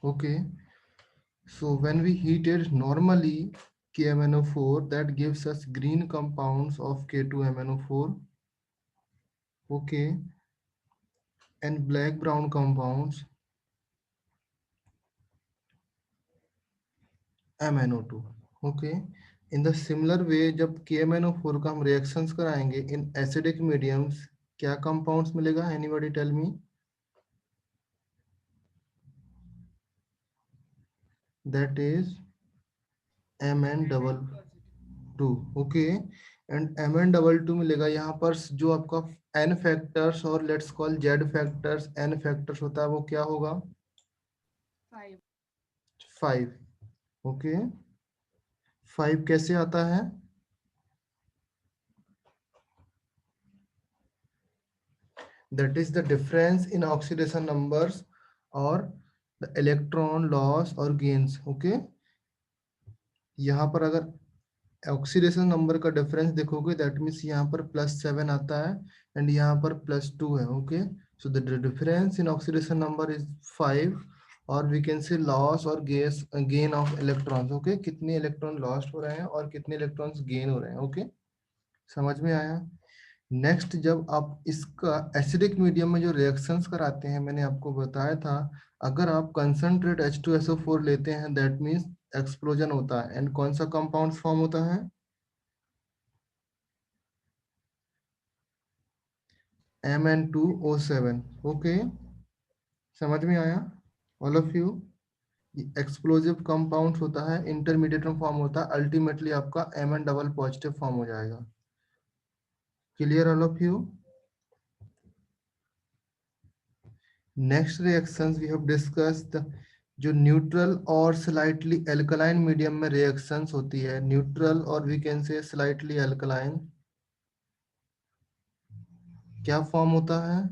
Okay, so when we heat it normally KMnO4, that gives us green compounds of K2MnO4. Okay, and black brown compounds MnO2. Okay, in the similar way जब KMnO4 का हम reactions कराएंगे in acidic mediums, क्या compounds मिलेगा? Anybody tell me? That is Mn double two. Okay, and Mn22 मिलेगा यहाँ पर जो आपका n फैक्टर्स और let's call z factors n factors होता है वो क्या होगा? 5. ओके, 5 कैसे आता है? That is the difference in oxidation numbers और द इलेक्ट्रॉन लॉस और गेन्स. ओके, यहाँ पर अगर ऑक्सीडेशन नंबर का डिफरेंस देखोगे दैट मीन्स यहाँ पर +7 आता है एंड यहाँ पर +2 है. Okay, so the difference in oxidation number is 5 और वी कैन से लॉस और गेन ऑफ इलेक्ट्रॉन्स. ओके, कितने इलेक्ट्रॉन लॉस्ट हो रहे हैं और कितने इलेक्ट्रॉन्स गेन हो रहे हैं. ओके, समझ में आया? नेक्स्ट, जब आप इसका एसिडिक मीडियम में जो रिएक्शंस कराते हैं मैंने आपको बताया था, अगर आप कंसंट्रेट H2SO4 लेते हैं दैट मीन्स एक्सप्लोजन होता है एंड कौन सा कंपाउंड फॉर्म होता है? Mn2O7. ओके, समझ में आया all of you? Explosive compound होता है, इंटरमीडिएट में फॉर्म होता है, अल्टीमेटली आपका Mn डबल पॉजिटिव फॉर्म हो जाएगा. Clear all of you? Next reactions we have discussed जो न्यूट्रल और स्लाइटली एल्कलाइन मीडियम में रिएक्शंस होती है, न्यूट्रल और we can say slightly alkaline, क्या फॉर्म होता है?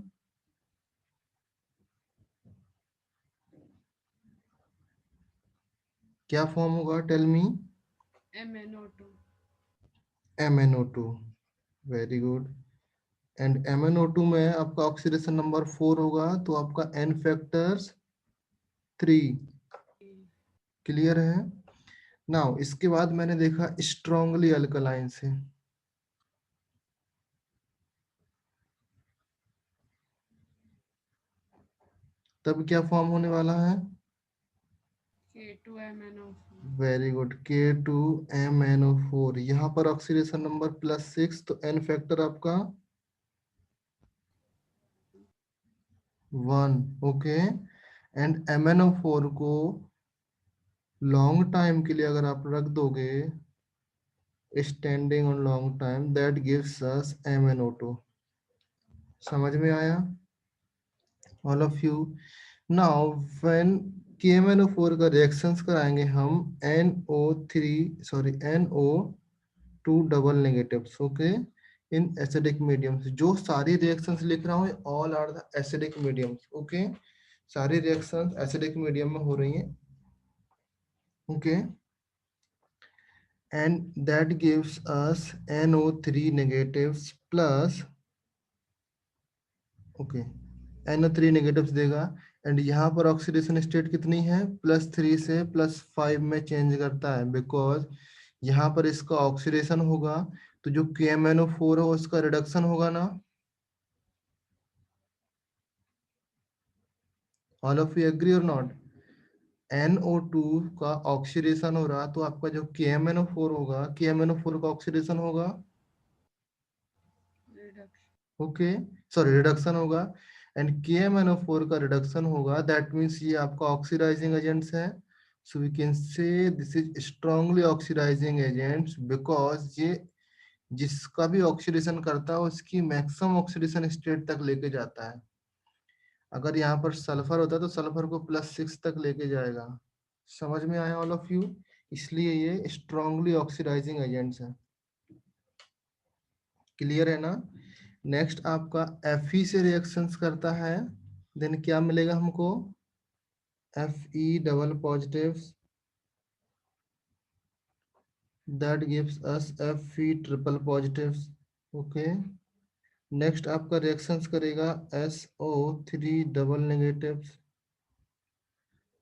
क्या फॉर्म होगा? Tell me. MnO2. Very good. And MnO2 में आपका ऑक्सीडेशन नंबर 4 होगा तो आपका n फैक्टर्स 3. क्लियर है? नाउ इसके बाद मैंने देखा स्ट्रॉन्गली अल्कलाइन से, तब क्या फॉर्म होने वाला है? Very good, K2MnO4. यहाँ पर ऑक्सीडेशन नंबर +6 तो n फैक्टर आपका 1. ओके, एंड MnO4 को लॉन्ग टाइम के लिए अगर आप रख दोगे standing on long time that gives us MnO2. समझ में आया all of you? Now when KMnO4 का रिएक्शंस कराएंगे हम NO2 double negatives. Okay, in acidic mediums, जो सारी रिएक्शंस लिख रहा हूँ all are the acidic mediums. Okay, सारी रिएक्शंस एसिडिक मीडियम में हो रही हैं. Okay, and that gives us NO3 negatives plus, okay, NO3 negatives देगा एंड यहाँ पर ऑक्सीडेशन स्टेट कितनी है? +3 से +5 में चेंज करता है बिकॉज यहाँ पर इसका ऑक्सीडेशन होगा तो जो KMnO4 है उसका रिडक्शन होगा ना. ऑल ऑफ यू एग्री और नॉट? NO2 का ऑक्सीडेशन हो रहा तो आपका जो KMnO4 होगा, KMnO4 का ऑक्सीडेशन होगा, ओके, सॉरी रिडक्शन होगा एंड KMnO4 का रिडक्शन होगा दैट मीन्स ये आपका ऑक्सीडाइजिंग एजेंट्स है. So we can say this is strongly oxidising agents because ये जिसका भी ऑक्सीडेशन करता है उसकी मैक्सिमम ऑक्सीडेशन स्टेट तक लेके जाता है. अगर यहाँ पर सल्फर होता है तो सल्फर को +6 तक लेके जाएगा. समझ में आया ऑल ऑफ यू? इसलिए ये स्ट्रांगली ऑक्सीडाइजिंग एजेंट्स है. क्लियर है ना? नेक्स्ट आपका Fe से रिएक्शंस करता है देन क्या मिलेगा हमको? Fe double positive that gives us Fe triple positive. Okay, next आपका रिएक्शंस करेगा SO3 double negative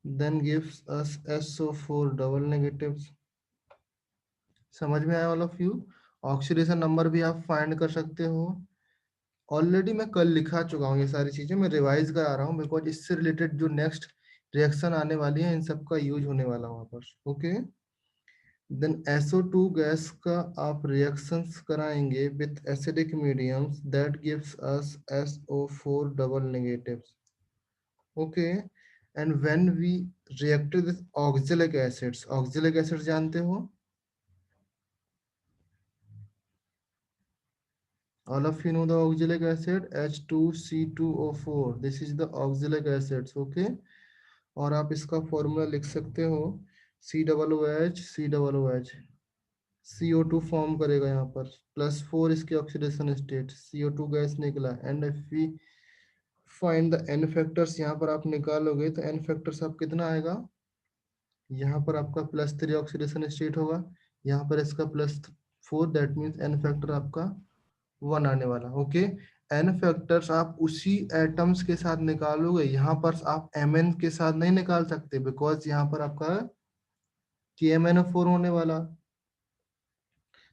then gives us SO4 double negatives. समझ में आया all of you? Oxidation number भी आप फाइंड कर सकते हो। ऑलरेडी मैं कल लिखा चुका हूँ ये सारी चीजें, मैं रिवाइज करा रहा हूँ बिकॉज इससे रिलेटेड जो नेक्स्ट रिएक्शन आने वाली है इन सब का यूज होने वाला वहां पर। ओके, देन SO2 गैस का आप रिएक्शंस कराएंगे with acidic mediums that gives us SO4 double negatives. Okay, and when we reacted with oxalic acids, oxalic acids जानते हो? All of you know the oxalic acid H2C2O4. This is the oxalic acids. Okay, और आप इसका formula लिख सकते हो COOH CO2 form करेगा यहाँ पर, +4 इसकी ऑक्सीडेशन स्टेट, CO2 गैस निकला। And if we find the n factors, यहाँ पर आप निकालोगे तो एन फैक्टर्स आप कितना आएगा, यहाँ पर आपका +3 ऑक्सीडेशन स्टेट होगा, यहाँ पर इसका +4, दैट मीन्स एन फैक्टर आपका 1 आने वाला। ओके, एन फैक्टर्स आप उसी एटम्स के साथ निकालोगे, यहाँ पर आप Mn के साथ नहीं निकाल सकते बिकॉज यहाँ पर आपका KMnO4 होने वाला।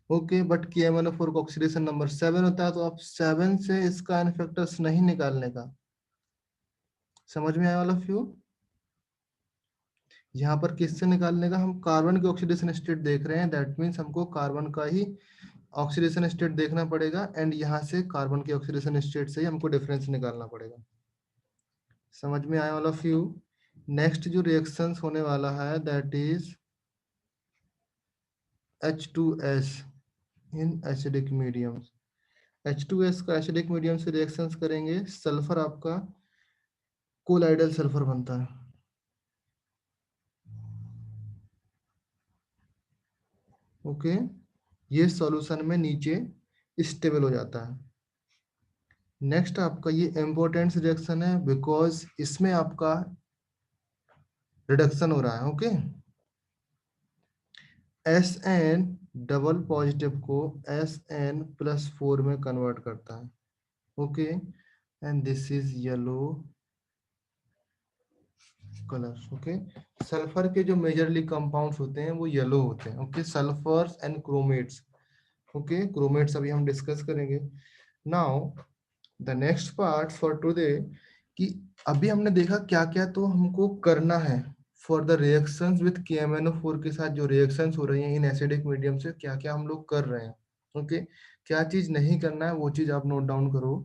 ओके, बट KMnO4 का ऑक्सीडेशन नंबर 7 होता है, तो आप 7 से इसका एन फैक्टर्स नहीं निकालने का। समझ में आया वाला फ्यू? यहाँ पर किससे निकालने का, हम कार्बन की ऑक्सीडेशन स्टेट देख रहे हैं, दैट मीन्स हमको कार्बन का ही ऑक्सीडेशन स्टेट देखना पड़ेगा एंड यहाँ से कार्बन की ऑक्सीडेशन स्टेट से ही हमको डिफरेंस निकालना पड़ेगा। समझ में आया ऑल ऑफ यू? नेक्स्ट जो रिएक्शंस होने वाला है that is H2S in acidic mediums. H2S का एसिडिक मीडियम से रिएक्शंस करेंगे, सल्फर आपका कोलाइडल सल्फर बनता है। ओके, ये सॉल्यूशन में नीचे स्टेबल हो जाता है। नेक्स्ट आपका ये इम्पोर्टेंट रिएक्शन है बिकॉज इसमें आपका रिडक्शन हो रहा है। ओके, SN डबल पॉजिटिव को SN+4 में कन्वर्ट करता है। Okay, and this is yellow colour. Okay, sulphur के जो मेजरली कंपाउंड्स होते हैं वो येलो होते हैं। Okay, sulphurs and chromates. Okay, chromates अभी हम डिस्कस करेंगे। Now the next part for today, कि अभी हमने देखा क्या क्या तो हमको करना है for the reactions with KMnO4 के साथ जो रिएक्शंस हो रही हैं इन एसिडिक मीडियम से, क्या क्या हम लोग कर रहे हैं। ओके, क्या चीज नहीं करना है वो चीज आप नोट डाउन करो।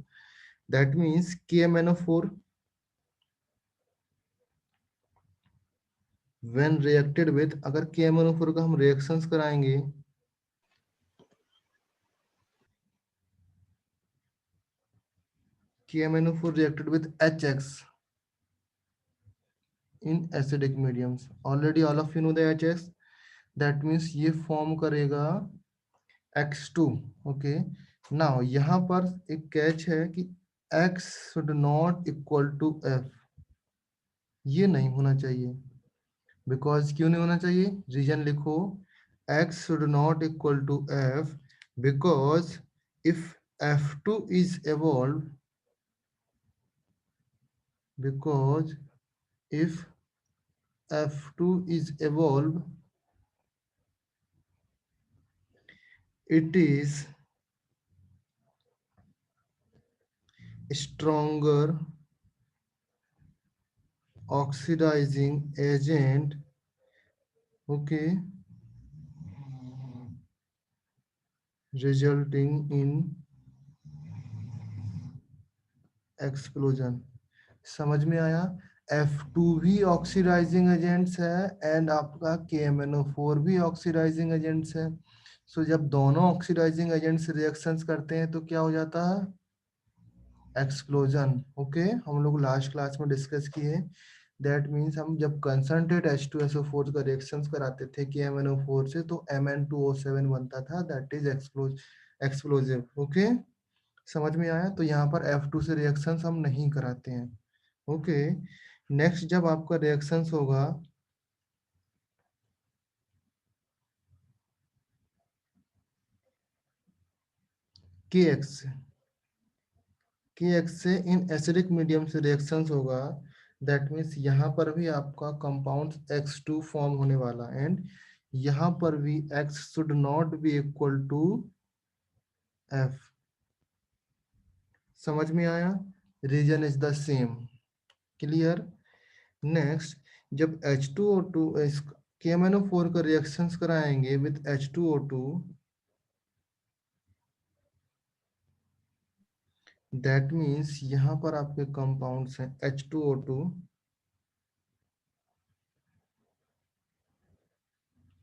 That means KMnO4 when reacted with, अगर KMnO4 का हम रिएक्शंस कराएंगे, KMnO4 reacted with HX in acidic mediums. Already all of you know the HX. That means ये फॉर्म करेगा X2। ओके, नाउ यहाँ पर एक कैच है कि X should not equal to F, ये नहीं होना चाहिए। बिकॉज क्यों नहीं होना चाहिए, रीजन लिखो, X should not equal to F because if F2 is evolved, because if F2 is evolved, it is stronger oxidizing agent, okay, resulting in explosion। समझ में आया? F2 भी ऑक्सीडाइजिंग एजेंट्स है एंड आपका KMnO4 भी oxidising agents है। सो जब दोनों ऑक्सीडाइजिंग एजेंट्स रिएक्शंस करते हैं तो क्या हो जाता है, एक्सप्लोजन। ओके, हम लोग लास्ट क्लास में डिस्कस किए, दैट मीन्स हम जब कंसंट्रेट H2SO4 का रिएक्शंस कराते थे KMnO4 से तो Mn2O7 बनता था, दैट इज एक्सप्लोजिव। ओके, समझ में आया? तो यहाँ पर F2 से रिएक्शंस हम नहीं कराते हैं। ओके, नेक्स्ट जब आपका रिएक्शंस होगा KX से इन एसिडिक मीडियम से रिएक्शंस होगा, दैट मीन्स यहाँ पर भी आपका कंपाउंड X2 फॉर्म होने वाला, एंड यहाँ पर भी X should not be equal to F। समझ में आया? Reason is the same. Clear? Next, जब H2O2 KMnO4 का रिएक्शंस कराएंगे विथ H2O2, दैट मीन्स यहाँ पर आपके कंपाउंड्स हैं H2O2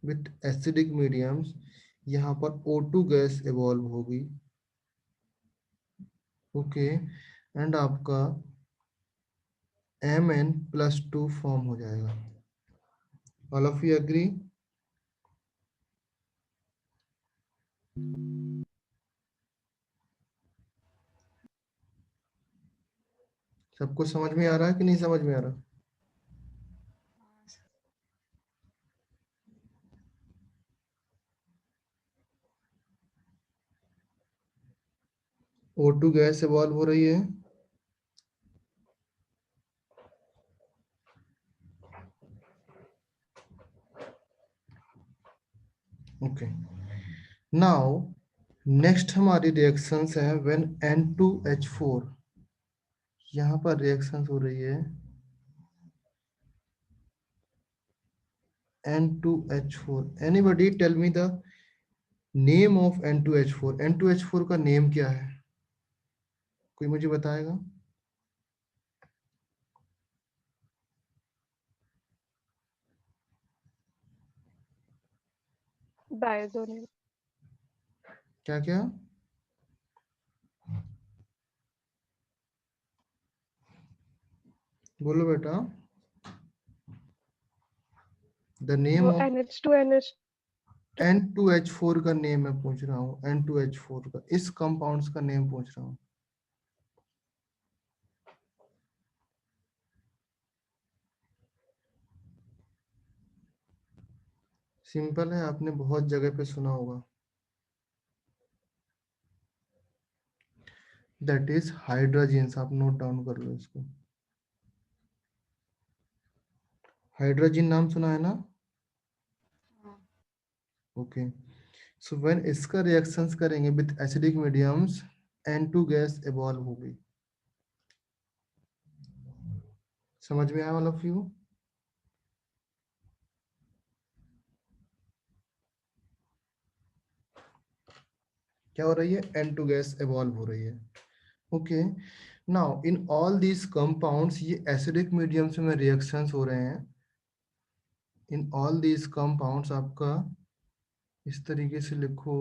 विथ एसिडिक मीडियम्स, यहाँ पर O2 गैस इवॉल्व होगी। ओके, एंड आपका Mn+2 फॉर्म हो जाएगा। All of you agree? सबको समझ में आ रहा है कि नहीं समझ में आ रहा? O2 गैस इवॉल्व हो रही है। ओके, नाउ नेक्स्ट हमारी रिएक्शंस है व्हेन N2H4, यहाँ पर रिएक्शंस हो रही है N2H4। Anybody tell me the name of N2H4? N2H4 का नेम क्या है? कोई मुझे बताएगा? डायजोनिल। क्या क्या? बोलो बेटा। द नेम वो ऑफ NH2NH N2H4 का नेम मैं पूछ रहा हूँ, N2H4 का, इस कंपाउंड्स का नेम पूछ रहा हूँ। सिंपल है, आपने बहुत जगह पे सुना होगा। That is hydrogens. आप नोट डाउन कर लो इसको। हाइड्रोजन नाम सुना है ना? ओके, सो व्हेन इसका रिएक्शंस करेंगे with acidic mediums, N2 gas evolve होगी। समझ में आया ऑल ऑफ यू? क्या हो रही है? N2 गैस इवॉल्व हो रही है। Okay, now in all these compounds, ये एसिडिक मीडियम्स में रिएक्शंस हो रहे हैं। इन ऑल दीज कंपाउंड्स आपका इस तरीके से लिखो,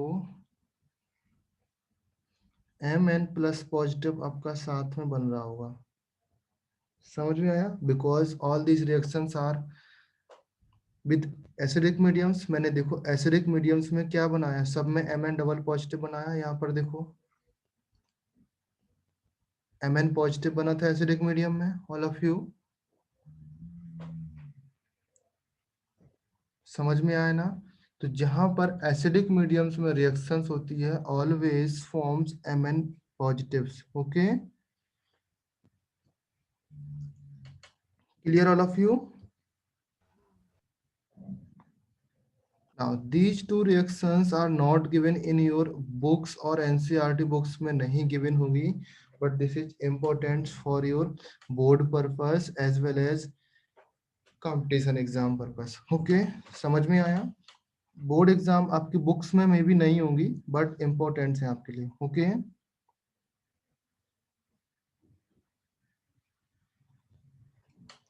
Mn+ पॉजिटिव आपका साथ में बन रहा होगा। समझ में आया? Because all these reactions are with acidic mediums. मैंने देखो एसिडिक मीडियम्स में क्या बनाया, सब में Mn पॉजिटिव बनाया। यहाँ पर देखो Mn पॉजिटिव बना था एसिडिक मीडियम में। ऑल ऑफ यू समझ में आया ना? तो जहां पर एसिडिक मीडियम्स में रिएक्शंस होती है, always forms Mn positives. Okay, clear all of you? Now these two reactions are not given in your books or NCERT books में नहीं given होगी, but this is important for your board purpose as well as competition exam purpose. Okay, समझ में आया? Board exam आपकी books में भी नहीं होंगी, बट इम्पोर्टेंट है आपके लिए। ओके,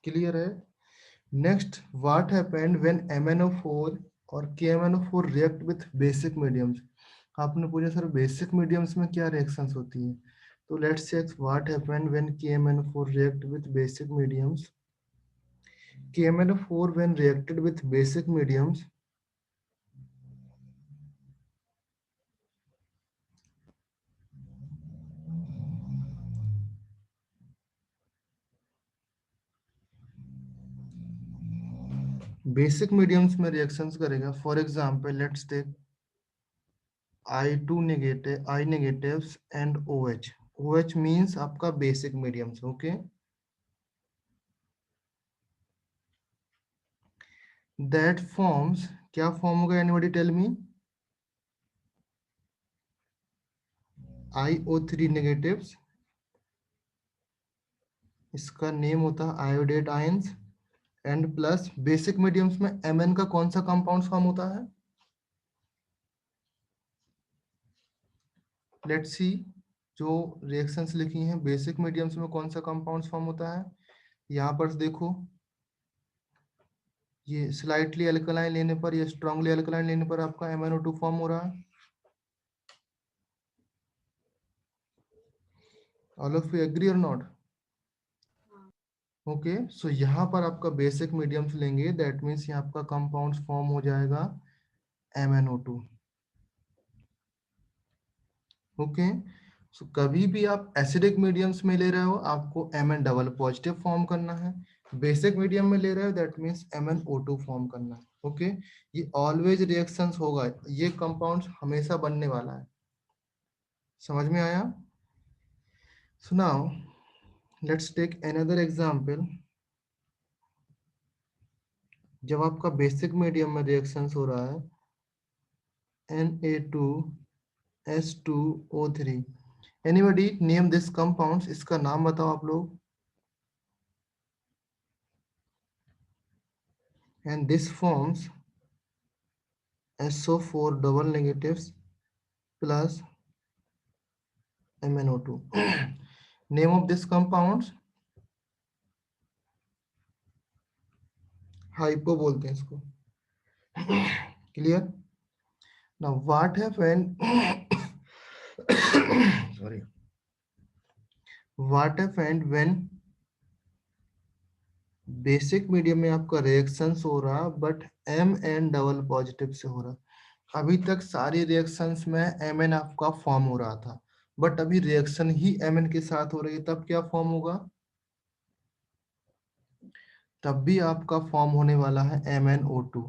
क्लियर है? Next, what happened when MnO4 और KMnO4 react with basic mediums? आपने पूछा सर बेसिक मीडियम्स में क्या रिएक्शंस होती है, तो let's check what happened when KMnO4 react with basic mediums. KMnO4 when reacted with basic mediums, basic mediums में reactions करेगा। For example let's take I2 negative, I negatives and OH। OH means आपका basic mediums. Okay, that forms, क्या form होगा, anybody tell me? IO3 negatives, इसका name होता है iodate ions, and plus basic mediums में Mn का कौन सा कंपाउंड फॉर्म होता है? लेट्स सी, जो रिएक्शंस लिखी हैं बेसिक मीडियम्स में कौन सा कंपाउंड फॉर्म होता है। यहाँ पर देखो, ये स्लाइटली अल्कलाइन लेने पर या स्ट्रांगली अल्कलाइन लेने पर आपका MnO2 फॉर्म हो रहा है। ऑल ऑफ यू एग्री और नॉट? ओके, सो यहाँ पर आपका बेसिक मीडियम्स लेंगे, दैट मीन्स यहाँ आपका कंपाउंड फॉर्म हो जाएगा MnO2। ओके, सो कभी भी आप एसिडिक मीडियम्स में ले रहे हो आपको Mn डबल पॉजिटिव फॉर्म करना है, बेसिक मीडियम में ले रहे हो दैट मीन्स MnO2 फॉर्म करना है। ओके, ये ऑलवेज रिएक्शंस होगा, ये कंपाउंड हमेशा बनने वाला है। समझ में आया? So now let's take another example. जब आपका बेसिक मीडियम में रिएक्शंस हो रहा है Na2S2O3, anybody name this compounds, इसका नाम बताओ आप लोग। And this forms SO4 double negatives plus MnO2. Name of this compounds, hypo बोलते हैं इसको। Clear? Now what happened, sorry, what happened when basic medium में आपका रिएक्शंस हो रहा बट Mn डबल पॉजिटिव से हो रहा। अभी तक सारी रिएक्शंस में Mn आपका फॉर्म हो रहा था, बट अभी रिएक्शन ही Mn के साथ हो रही है, तब क्या फॉर्म होगा? तब भी आपका फॉर्म होने वाला है MnO2।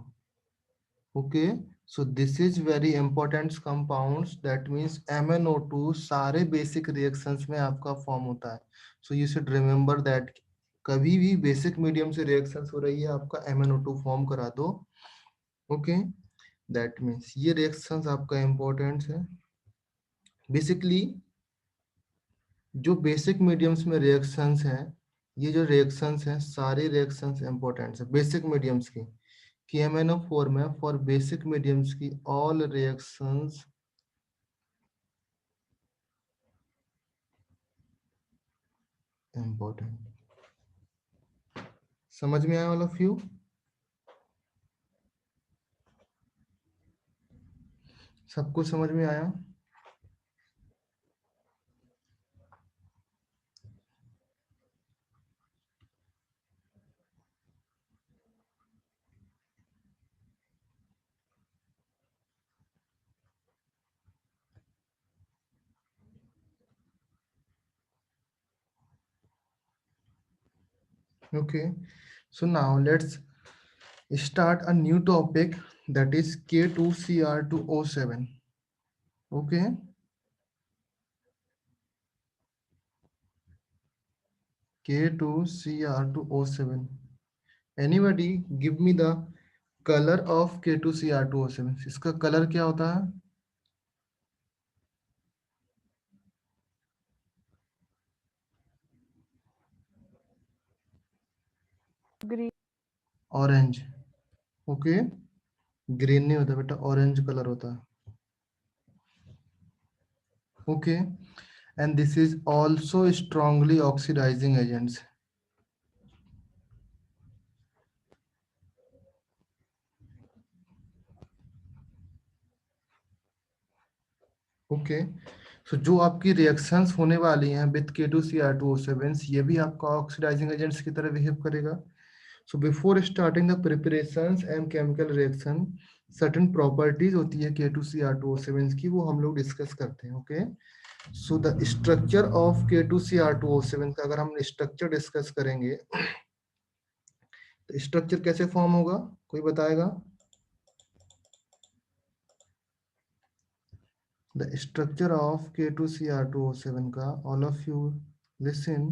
Okay, so this is very important compounds, that means MnO2 सारे बेसिक रिएक्शंस में आपका फॉर्म होता है। So you should remember that कभी भी बेसिक मीडियम से रिएक्शंस हो रही है आपका MnO2 फॉर्म करा दो। ओके, दैट मीन्स ये रिएक्शंस आपका इंपॉर्टेंट है। बेसिकली जो बेसिक मीडियम्स में रिएक्शंस हैं, ये जो रिएक्शंस हैं सारे रिएक्शंस इंपॉर्टेंट है बेसिक मीडियम्स की। KMnO4 में फॉर बेसिक मीडियम्स की ऑल रिएक्शंस इंपॉर्टेंट। समझ में आया ऑल ऑफ यू? सबको समझ में आया? Okay, so now let's start a new topic, that is K2Cr2O7. Okay, K2Cr2O7. Anybody give me the color of K2Cr2O7? इसका कलर क्या होता है? ग्रीन। ऑरेंज। ओके, ग्रीन नहीं होता बेटा, ऑरेंज कलर होता है। Okay, and this is also strongly oxidizing agents. Okay, so जो आपकी रिएक्शंस होने वाली हैं विद K2Cr2O7, ये भी आपका ऑक्सीडाइजिंग एजेंट्स की तरह बिहेव करेगा। So before starting the preparations and chemical reaction, certain properties होती है K2Cr2O7 की, वो हम लोग डिस्कस करते हैं। Okay, so the structure of K2Cr2O7 का अगर हम स्ट्रक्चर डिस्कस करेंगे तो स्ट्रक्चर कैसे फॉर्म होगा, कोई बताएगा? The structure of K2Cr2O7 का, all of you listen,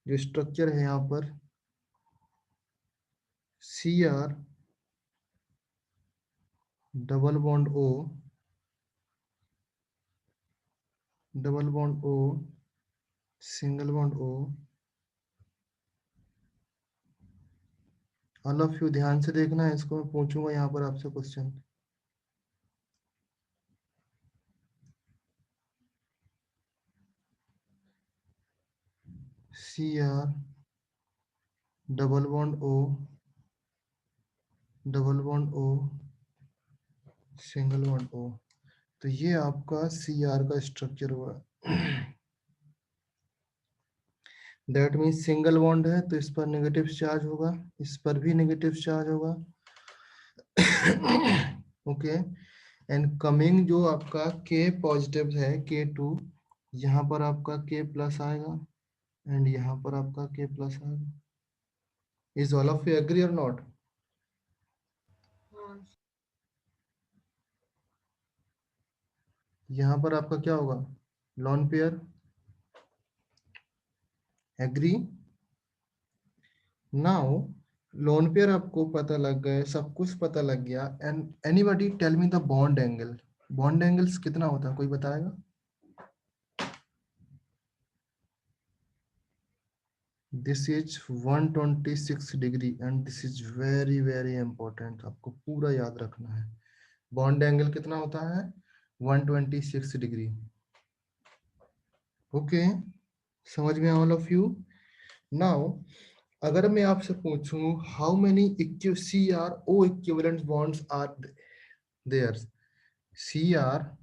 जो स्ट्रक्चर है यहाँ पर Cr double bond O, double bond O, single bond O। All of you ध्यान से देखना है, इसको मैं पूछूंगा यहाँ पर आपसे question. Cr, double bond O, double bond O, single bond O। तो ये आपका Cr का स्ट्रक्चर हुआ। दैट मीन्स सिंगल बॉन्ड है तो इस पर नेगेटिव चार्ज होगा, इस पर भी नेगेटिव चार्ज होगा। ओके, एंड कमिंग जो आपका K पॉजिटिव है K2, यहाँ पर आपका K प्लस आएगा एंड यहाँ पर आपका K प्लस आएगा। Is all of you agree और नॉट? यहाँ पर आपका क्या होगा? Lone pair. Agree? Now lone pair आपको पता लग गए, सब कुछ पता लग गया, and anybody tell me the bond angle. Bond angles कितना होता है, कोई बताएगा? This is 126 degree and this is very very important, आपको पूरा याद रखना है। बॉन्ड एंगल कितना होता है? 126 डिग्री। ओके, समझ में ऑल ऑफ यू? नाउ अगर मैं आपसे पूछूं how many C R O equivalent bonds are there? C R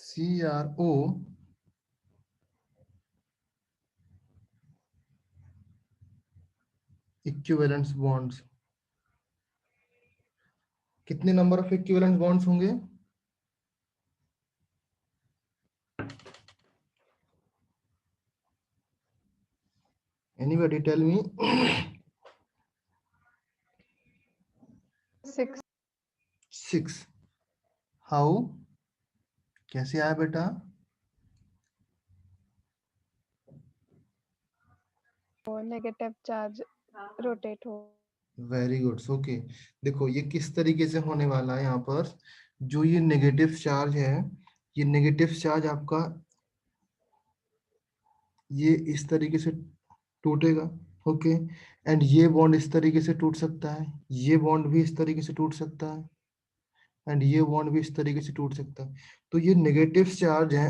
CRO equivalence bonds, कितने नंबर ऑफ इक्विवेलेंट बॉन्ड्स होंगे? Anybody tell me? 6 6। हाउ? कैसे आया बेटा? नेगेटिव चार्ज रोटेट हो। Very good. ओके, देखो ये किस तरीके से होने वाला है। यहाँ पर जो ये नेगेटिव चार्ज है, ये नेगेटिव चार्ज आपका ये इस तरीके से टूटेगा। ओके, एंड ये बॉन्ड इस तरीके से टूट सकता है, ये बॉन्ड भी इस तरीके से टूट सकता है, एंड ये बॉन्ड भी इस तरीके से टूट सकता है। तो ये नेगेटिव चार्ज है।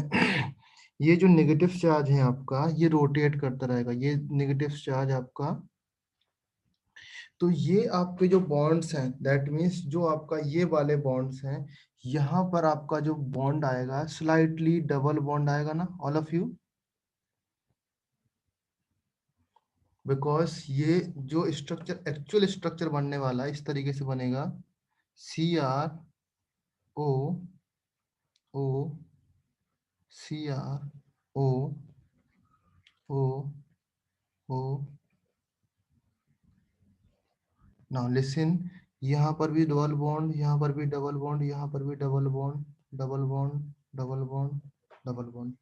ये जो नेगेटिव चार्ज है आपका, ये रोटेट करता रहेगा, ये नेगेटिव चार्ज आपका। तो ये आपके जो बॉन्ड्स हैं, दैट मीन्स जो आपका ये वाले बॉन्ड्स हैं, यहाँ पर आपका जो बॉन्ड आएगा स्लाइटली डबल बॉन्ड आएगा ना ऑल ऑफ यू? बिकॉज ये जो स्ट्रक्चर एक्चुअल स्ट्रक्चर बनने वाला है इस तरीके से बनेगा। CRO O CRO O O। Now listen, यहाँ पर भी डबल बॉन्ड, यहाँ पर भी डबल बॉन्ड, यहाँ पर भी double bond, double bond, double bond, double bond.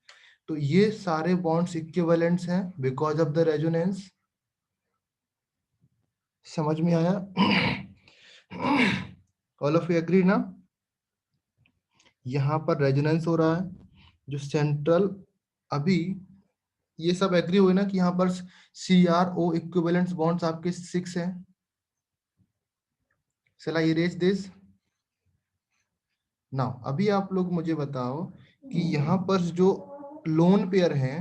तो ये सारे बॉन्ड्स इक्विवेलेंट्स हैं बिकॉज ऑफ द रेजोनेंस। समझ में आया? ऑल ऑफ यू एग्री ना? यहाँ पर रेजोनेंस हो रहा है, जो सेंट्रल, अभी ये सब एग्री हुए ना कि यहाँ पर CRO इक्विवेलेंट बॉन्ड्स आपके 6 हैं। Shall I erase this? Now अभी आप लोग मुझे बताओ कि यहाँ पर जो लोन पेयर हैं,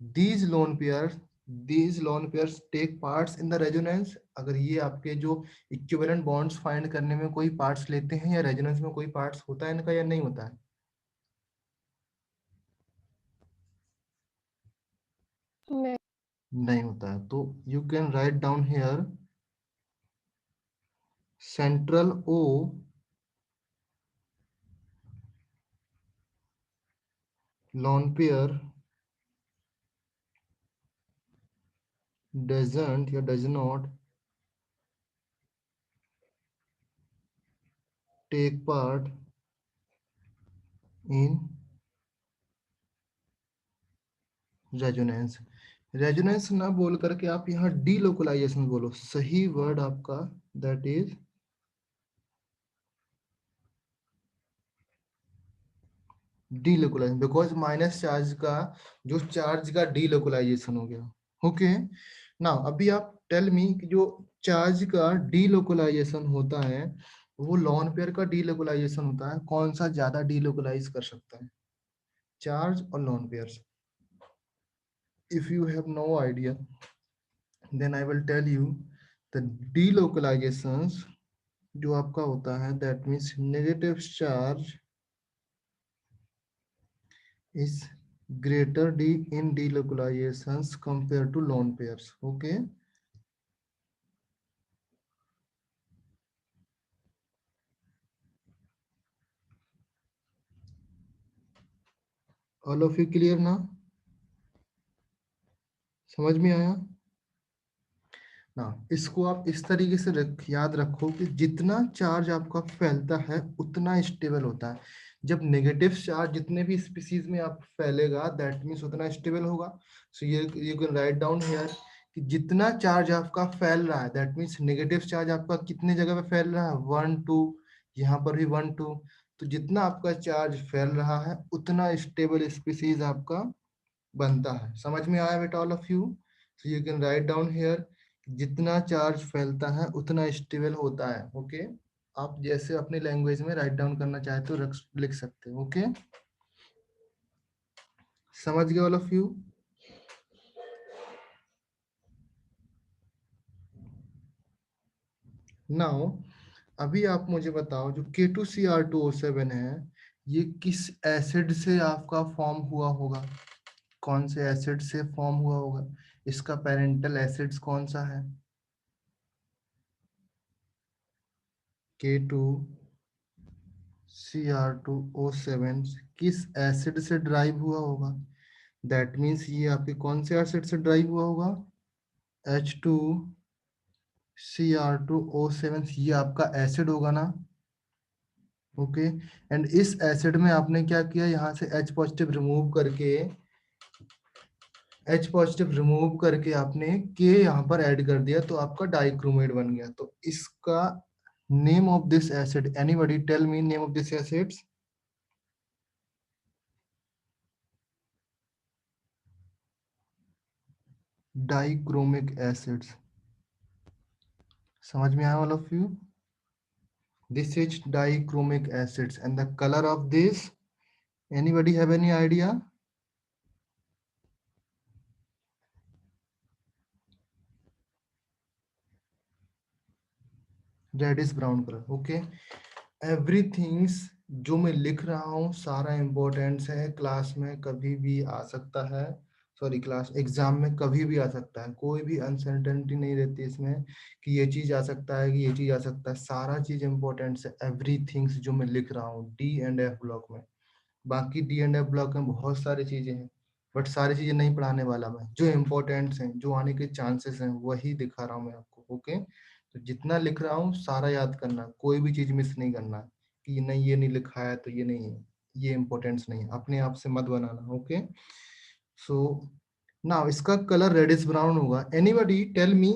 these lone pairs these lone pairs take parts in the resonance। अगर ये आपके जो इक्विवेलेंट बॉन्ड्स फाइंड करने में कोई पार्ट्स लेते हैं, या रेजोनेंस में कोई पार्ट्स होता है इनका या नहीं होता है? नहीं। नहीं होता है। तो you can write down here central O lone pair doesn't या does not take part in resonance। Resonance ना बोल करके आप यहाँ डीलोकलाइजेशन बोलो, सही वर्ड आपका that is delocalization, because minus charge का जो चार्ज का डीलोकलाइजेशन हो गया। ओके, नाउ अभी आप टेल मी कि जो चार्ज का डीलोकलाइजेशन होता है वो लॉन पेयर का डीलोकलाइजेशन होता है, कौन सा ज्यादा डीलोकलाइज कर सकता है, चार्ज और lone pair? If you have no idea then I will tell you the delocalizations जो आपका होता है that means negative charge is greater d in delocalizations compared to lone pairs. Okay, all of you clear ना, समझ में आया ना? इसको आप इस तरीके से याद रखो कि जितना चार्ज आपका फैलता है उतना स्टेबल होता है। जब नेगेटिव चार्ज जितने भी स्पीसीज में आप फैलेगा दैट मीन्स उतना स्टेबल होगा। So you can write down here कि जितना चार्ज आपका फैल रहा है दैट मीन्स नेगेटिव चार्ज आपका कितने जगह पे फैल रहा है, 1 2, यहाँ पर भी 1 2। तो जितना आपका चार्ज फैल रहा है उतना स्टेबल स्पीसीज आपका बनता है। समझ में आया बेटा all of you? So you can write down here जितना चार्ज फैलता है उतना स्टेबल होता है। ओके, आप जैसे अपनी लैंग्वेज में राइट डाउन करना चाहे तो लिख सकते हो। ओके, समझ गए ऑल ऑफ यू? नाउ अभी आप मुझे बताओ जो K2Cr2O7 है ये किस एसिड से आपका फॉर्म हुआ होगा, कौन से एसिड से फॉर्म हुआ होगा, इसका पेरेंटल एसिड्स कौन सा है? K2Cr2O7 किस एसिड से ड्राइव हुआ होगा? दैट मीन्स ये आपके कौन से एसिड से ड्राइव हुआ होगा? H2Cr2O7 ये आपका एसिड होगा ना? ओके, एंड इस एसिड में आपने क्या किया, यहाँ से H पॉजिटिव रिमूव करके आपने K यहाँ पर ऐड कर दिया तो आपका डाइक्रोमेट बन गया। तो इसका name of this acid, anybody tell me name of this acids? Dichromic acids. समझ में आया all of you? This is dichromic acids and the color of this, anybody have any idea? Reddish brown color. Okay, everything जो मैं लिख रहा हूँ सारा importance है, क्लास में कभी भी आ सकता है, सॉरी क्लास एग्जाम में कभी भी आ सकता है, कोई भी अनसर्टेनिटी नहीं रहती इसमें कि ये चीज आ सकता है कि ये चीज आ सकता है, सारा चीज इम्पोर्टेंट्स है एवरीथिंग्स जो मैं लिख रहा हूँ डी एंड एफ ब्लॉक में। बाकी डी एंड एफ ब्लॉक में बहुत सारी चीजें हैं बट सारी चीजें नहीं पढ़ाने वाला मैं, जो इम्पोर्टेंट्स हैं जो आने के चांसेस हैं वही दिखा रहा हूँ मैं आपको। ओके, तो जितना लिख रहा हूँ सारा याद करना, कोई भी चीज मिस नहीं करना कि नहीं ये नहीं लिखा है तो ये नहीं है, ये इम्पोर्टेंट्स नहीं है, अपने आप से मत बनाना। ओके, सो नाउ इसका कलर रेडिश ब्राउन होगा। एनीबॉडी टेल मी,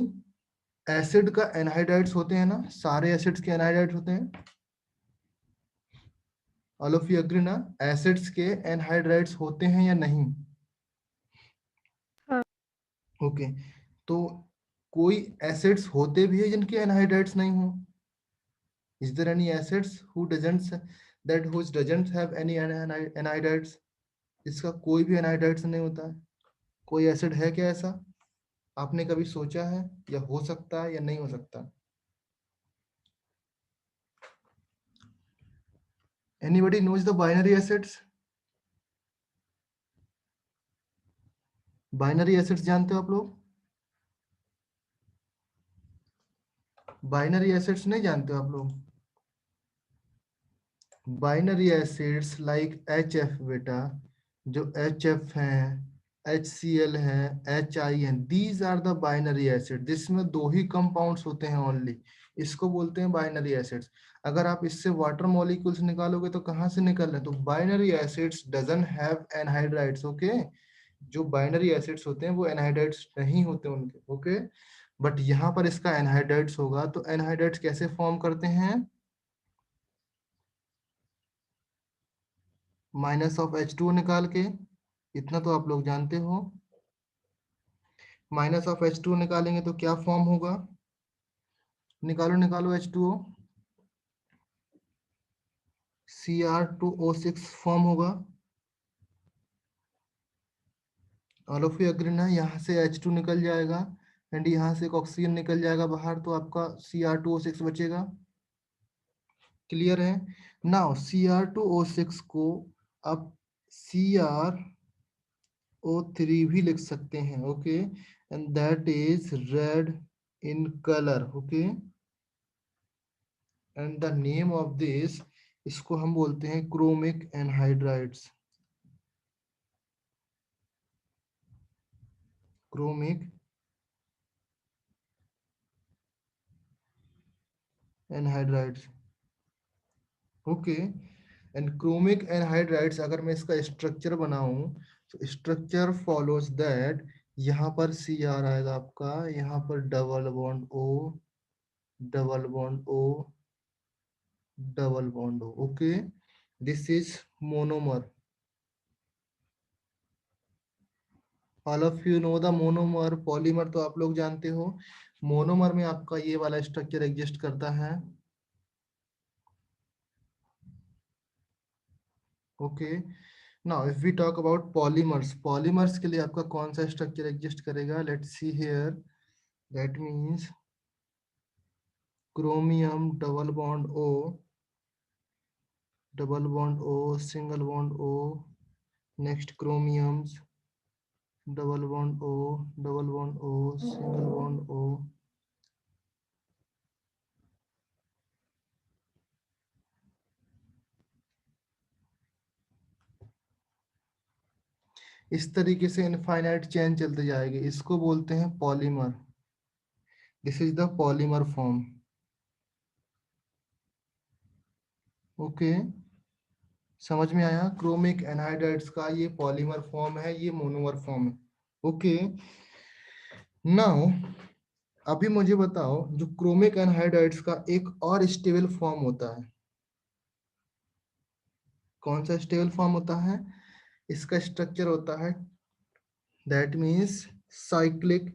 एसिड का एनहाइड्राइड्स होते हैं ना, सारे एसिड्स के एनहाइड्राइड्स होते हैं? ऑल ऑफ यू एग्री ना, एसिड्स के एनहाइड्राइड्स होते हैं या नहीं? हाँ। ओके, तो कोई एसिड्स होते भी है जिनके एनहाइड्राइड्स नहीं हो? Is there any acids who doesn't have any anhydrides? इसका कोई भी एनहाइड्राइड्स नहीं होता है, कोई एसिड है क्या ऐसा? आपने कभी सोचा है या हो सकता है या नहीं हो सकता? Anybody knows the binary acids? Binary acids जानते हो आप लोग? बाइनरी एसिड्स नहीं जानते हो आप लोग? बाइनरी एसिड्स लाइक HF बेटा, जो HF हैं, HCl है, HI है, these are the binary acid, जिसमें दो ही कंपाउंड्स होते हैं ओनली, इसको बोलते हैं बाइनरी एसिड्स। अगर आप इससे वाटर मॉलिक्यूल्स निकालोगे तो कहाँ से निकल रहे हैं? तो binary acids doesn't have anhydrides. Okay, जो बाइनरी एसिड्स होते हैं वो एनहाइड्राइड्स नहीं होते उनके, ओके। बट यहाँ पर इसका एनहाइड्राइड्स होगा, तो एनहाइड्राइड्स कैसे फॉर्म करते हैं? -H2O निकाल के, इतना तो आप लोग जानते हो। -H2O निकालेंगे तो क्या फॉर्म होगा? निकालो निकालो H2O, Cr2O6 फॉर्म होगा। ऑल ऑफ यू एग्री ना? यहाँ से H2 निकल जाएगा एंड यहाँ से एक ऑक्सीजन निकल जाएगा बाहर, तो आपका Cr2O6 बचेगा। क्लियर है? नाउ Cr2O6 को आप CrO3 भी लिख सकते हैं, okay, and that is red in colour, okay. And the name of this, इसको हम बोलते हैं chromic anhydrides. Chromic anhydrides, okay. And chromic anhydrides, अगर मैं इसका स्ट्रक्चर बनाऊं तो स्ट्रक्चर फॉलोज दैट, यहाँ पर Cr आएगा आपका, यहाँ पर double bond O, double bond O, double bond O, okay. This is monomer. All of you know the monomer. Polymer तो आप लोग जानते हो। मोनोमर में आपका ये वाला स्ट्रक्चर एग्जिस्ट करता है, okay. Now if we talk about polymers, polymers के लिए आपका कौन सा स्ट्रक्चर एग्जिस्ट करेगा? Let's see here, that means chromium double bond O, double bond O, single bond O, next chromiums, double bond O, double bond O, single bond O। इस तरीके से infinite chain चलते जाएगी, इसको बोलते हैं polymer. This is the polymer form, okay. समझ में आया? क्रोमिक एनहाइड्राइड्स का ये पॉलीमर फॉर्म है, ये मोनोमर फॉर्म है, ओके। नाउ अभी मुझे बताओ, जो क्रोमिक एनहाइड्राइड्स का एक और स्टेबल फॉर्म होता है, कौन सा स्टेबल फॉर्म होता है? इसका स्ट्रक्चर होता है, that means cyclic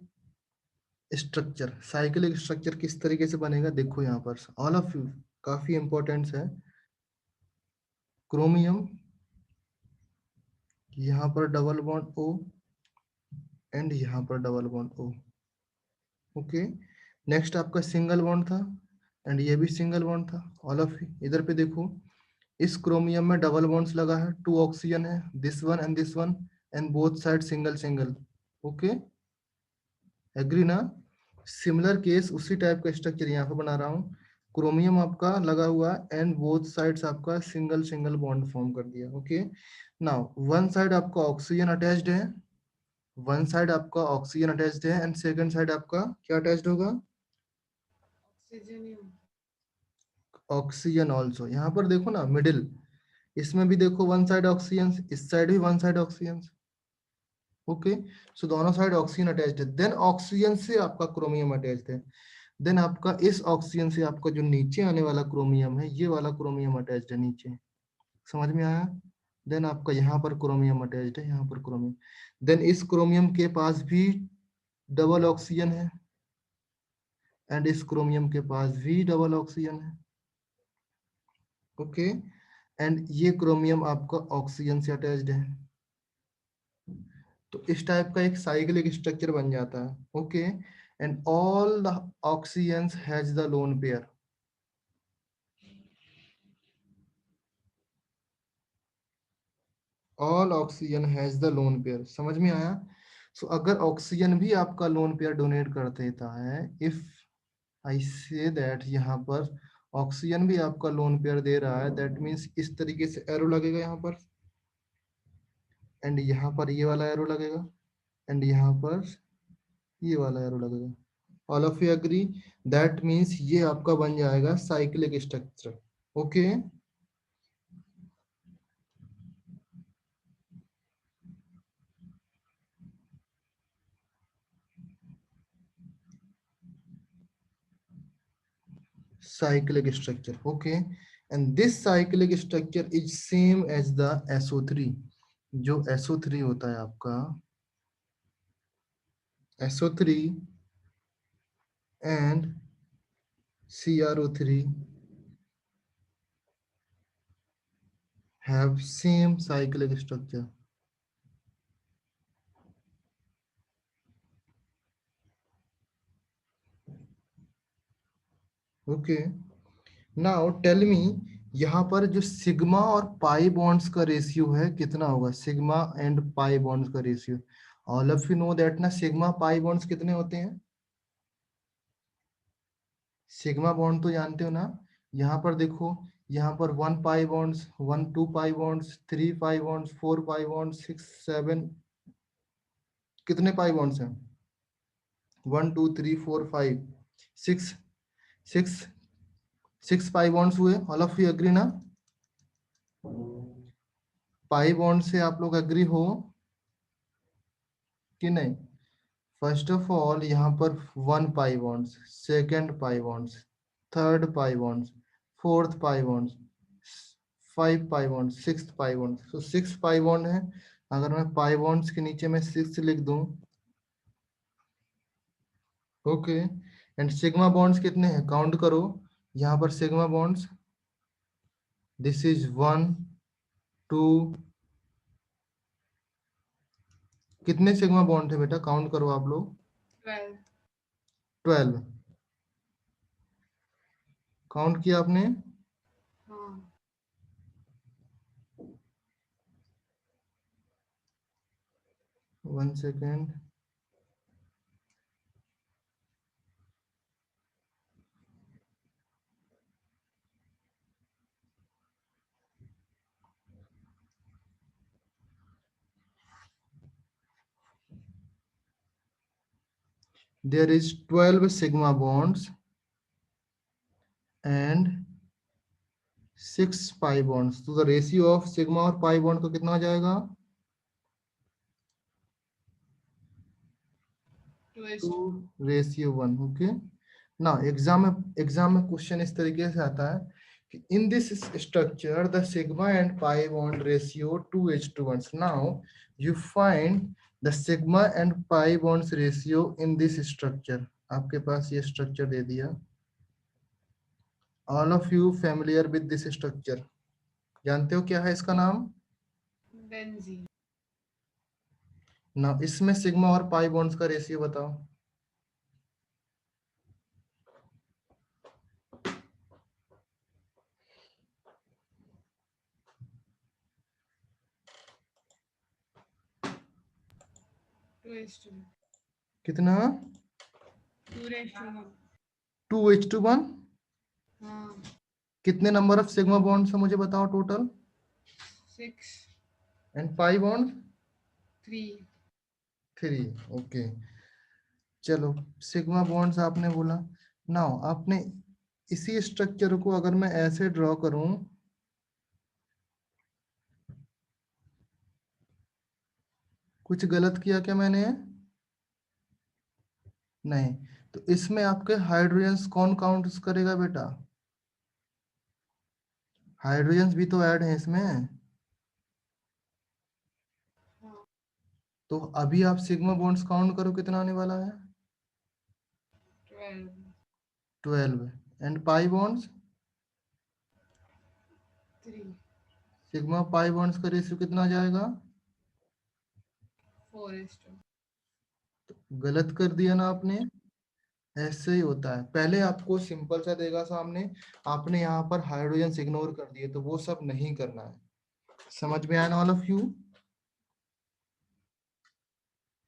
structure. Cyclic structure किस तरीके से बनेगा देखो यहाँ पर, ऑल ऑफ यू, काफी इंपॉर्टेंस है। क्रोमियम, यहाँ पर डबल बॉन्ड O एंड यहाँ पर double bond O, okay. Next आपका सिंगल बॉन्ड था एंड ये भी सिंगल बॉन्ड था। ऑल ऑफ यू इधर पे देखो, इस क्रोमियम में डबल बॉन्ड्स लगा है, 2 ऑक्सीजन है, this one and this one, and both side single single, okay. Agree ना? सिमिलर केस उसी टाइप का स्ट्रक्चर यहाँ पे बना रहा हूँ। क्रोमियम आपका लगा हुआ एंड बोथ साइड्स आपका सिंगल सिंगल बॉन्ड फॉर्म कर दिया, ओके। नाउ वन साइड आपका ऑक्सीजन अटैच्ड है, वन साइड आपका ऑक्सीजन अटैच्ड है एंड सेकंड साइड आपका क्या अटैच्ड होगा? Oxygen also. यहाँ पर देखो ना मिडिल, इसमें भी देखो वन साइड ऑक्सीजन, इस साइड भी वन साइड ऑक्सीजन, ओके। सो दोनों साइड ऑक्सीजन अटैच्ड है, देन ऑक्सीजन से आपका क्रोमियम अटैच्ड है, देन आपका इस ऑक्सीजन से आपका जो नीचे आने वाला क्रोमियम है, ये वाला क्रोमियम अटैच्ड है नीचे। समझ में आया? देन आपका यहाँ पर क्रोमियम अटैच्ड है, यहाँ पर क्रोमियम, देन इस क्रोमियम के पास भी डबल ऑक्सीजन है एंड इस क्रोमियम के पास भी डबल ऑक्सीजन है, ओके। एंड ये क्रोमियम आपका ऑक्सीजन से अटैच्ड है। तो इस टाइप का एक साइक्लिक स्ट्रक्चर बन जाता है, okay. And all the oxygens has the lone pair. All oxygen has the lone pair. समझ में आया? सो अगर ऑक्सीजन भी आपका लोन पेयर डोनेट कर देता है, इफ आई से दैट यहाँ पर ऑक्सीजन भी आपका लोन पेयर दे रहा है, दैट मीन्स इस तरीके से एरो लगेगा यहाँ पर, एंड यहाँ पर ये वाला एरो लगेगा, एंड यहाँ पर ये वाला एरो लगेगा। All of you agree? That means ये आपका बन जाएगा cyclic structure, okay. cyclic structure. Okay, and this cyclic structure is same as the SO3. जो SO3 होता है आपका, SO3 and CrO3 have same cyclic structure. Okay, now tell me, यहाँ पर जो सिग्मा और पाई बॉन्ड्स का रेशियो है कितना होगा? सिग्मा एंड पाई बॉन्ड्स का ratio, all of you know that ना, सिग्मा पाई बॉन्ड्स कितने होते हैं? सिग्मा बॉन्ड तो जानते हो ना, यहाँ पर देखो, यहाँ पर 1 pi bonds, 2 pi bonds, 3 pi bonds, 4 pi bonds, 6 7, कितने पाई बॉन्ड्स हैं? 1 2 3 4 5 6, 6 6 पाई बॉन्ड्स हुए। ऑल ऑफ यू एग्री ना? पाई बॉन्ड से आप लोग एग्री हो कि नहीं? फर्स्ट ऑफ ऑल यहाँ पर 1 pi bonds, second pi bonds, third pi bonds, fourth pi bonds, 5 pi bond, 6 pi bond, तो 6 पाई बॉन्ड है। अगर मैं पाई बॉन्ड्स के नीचे में 6 लिख दूं, ओके, एंड सिग्मा बॉन्ड्स कितने हैं? काउंट करो यहाँ पर सिग्मा बॉन्ड्स, दिस इज 1 2, कितने सिग्मा बॉन्ड थे बेटा? काउंट करो आप लोग। 12 काउंट किया आपने? हाँ। 1 second, there is 12 sigma bonds and 6 pi bonds, तो the ratio of sigma और pi bond का कितना हो जाएगा? 2:1. ओके, ना एग्जाम में क्वेश्चन इस तरीके से आता है कि in this structure the sigma and pi bond ratio 2:1. Now you find the sigma and pi bonds ratio in this structure. आपके पास ये स्ट्रक्चर दे दिया, all of you familiar with this structure, जानते हो क्या है इसका नाम? बेंजीन। ना इसमें सिग्मा और पाई बॉन्ड्स का रेशियो बताओ। कितना? 2:1। 2:1. हाँ। कितने नंबर ऑफ सिग्मा बॉन्ड्स है मुझे बताओ total? 6 and pi bond 3। 3. Okay, चलो सिग्मा बॉन्ड्स आपने बोला। नाउ आपने इसी स्ट्रक्चर को अगर मैं ऐसे ड्रॉ करूं, कुछ गलत किया क्या मैंने? नहीं, तो इसमें आपके हाइड्रोजन्स कौन काउंट करेगा बेटा? हाइड्रोजन्स भी तो ऐड है इसमें। तो अभी आप सिग्मा बॉन्ड्स काउंट करो, कितना आने वाला है? 12. And pi bonds 3। Sigma pi bonds का रेशियो कितना आ जाएगा? 4:2। गलत कर दिया ना आपने? ऐसे ही होता है, पहले आपको सिंपल सा देगा सामने, आपने यहाँ पर हाइड्रोजन इग्नोर कर दिए, तो वो सब नहीं करना है। समझ में आया ना ऑल ऑफ यू?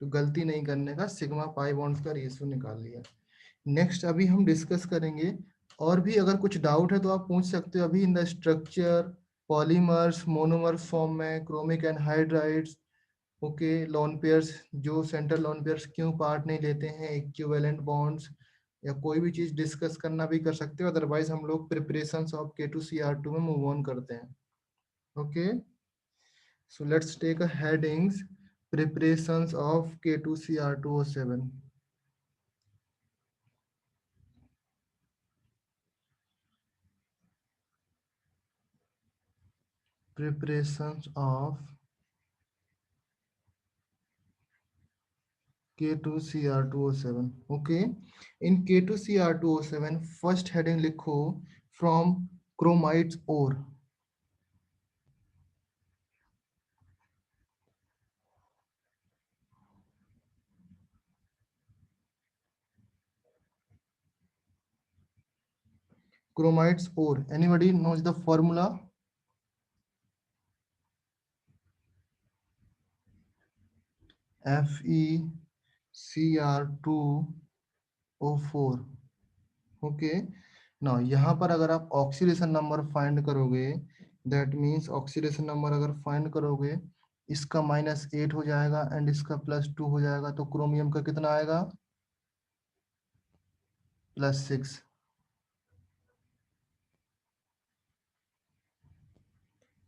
तो गलती नहीं करने का, सिग्मा पाई बॉन्ड्स का रेशियो निकाल लिया। नेक्स्ट अभी हम डिस्कस करेंगे, और भी अगर कुछ डाउट है तो आप पूछ सकते हो। अभी in the structure, polymers, monomers form में, chromic anhydrides, okay, lone pairs, जो सेंट्रल लोन पेयर्स क्यों पार्ट नहीं लेते हैं, इक्विवेलेंट बॉन्ड्स, या कोई भी चीज डिस्कस करना भी कर सकते हो। अदरवाइज हम लोग प्रिपरेशंस ऑफ K2Cr2 में मूव ऑन करते हैं। Okay, so let's take a headings, preparations of K2Cr2O7। preparations of K2Cr2O7. Okay, in K2Cr2O7 first heading लिखो from chromides ore. Chromides ore. Anybody knows the formula? FeCr2O4. Okay, ना यहाँ पर अगर आप oxidation number find करोगे, that means oxidation number अगर find करोगे, इसका -8 हो जाएगा एंड इसका +2 हो जाएगा, तो क्रोमियम का कितना आएगा? +6.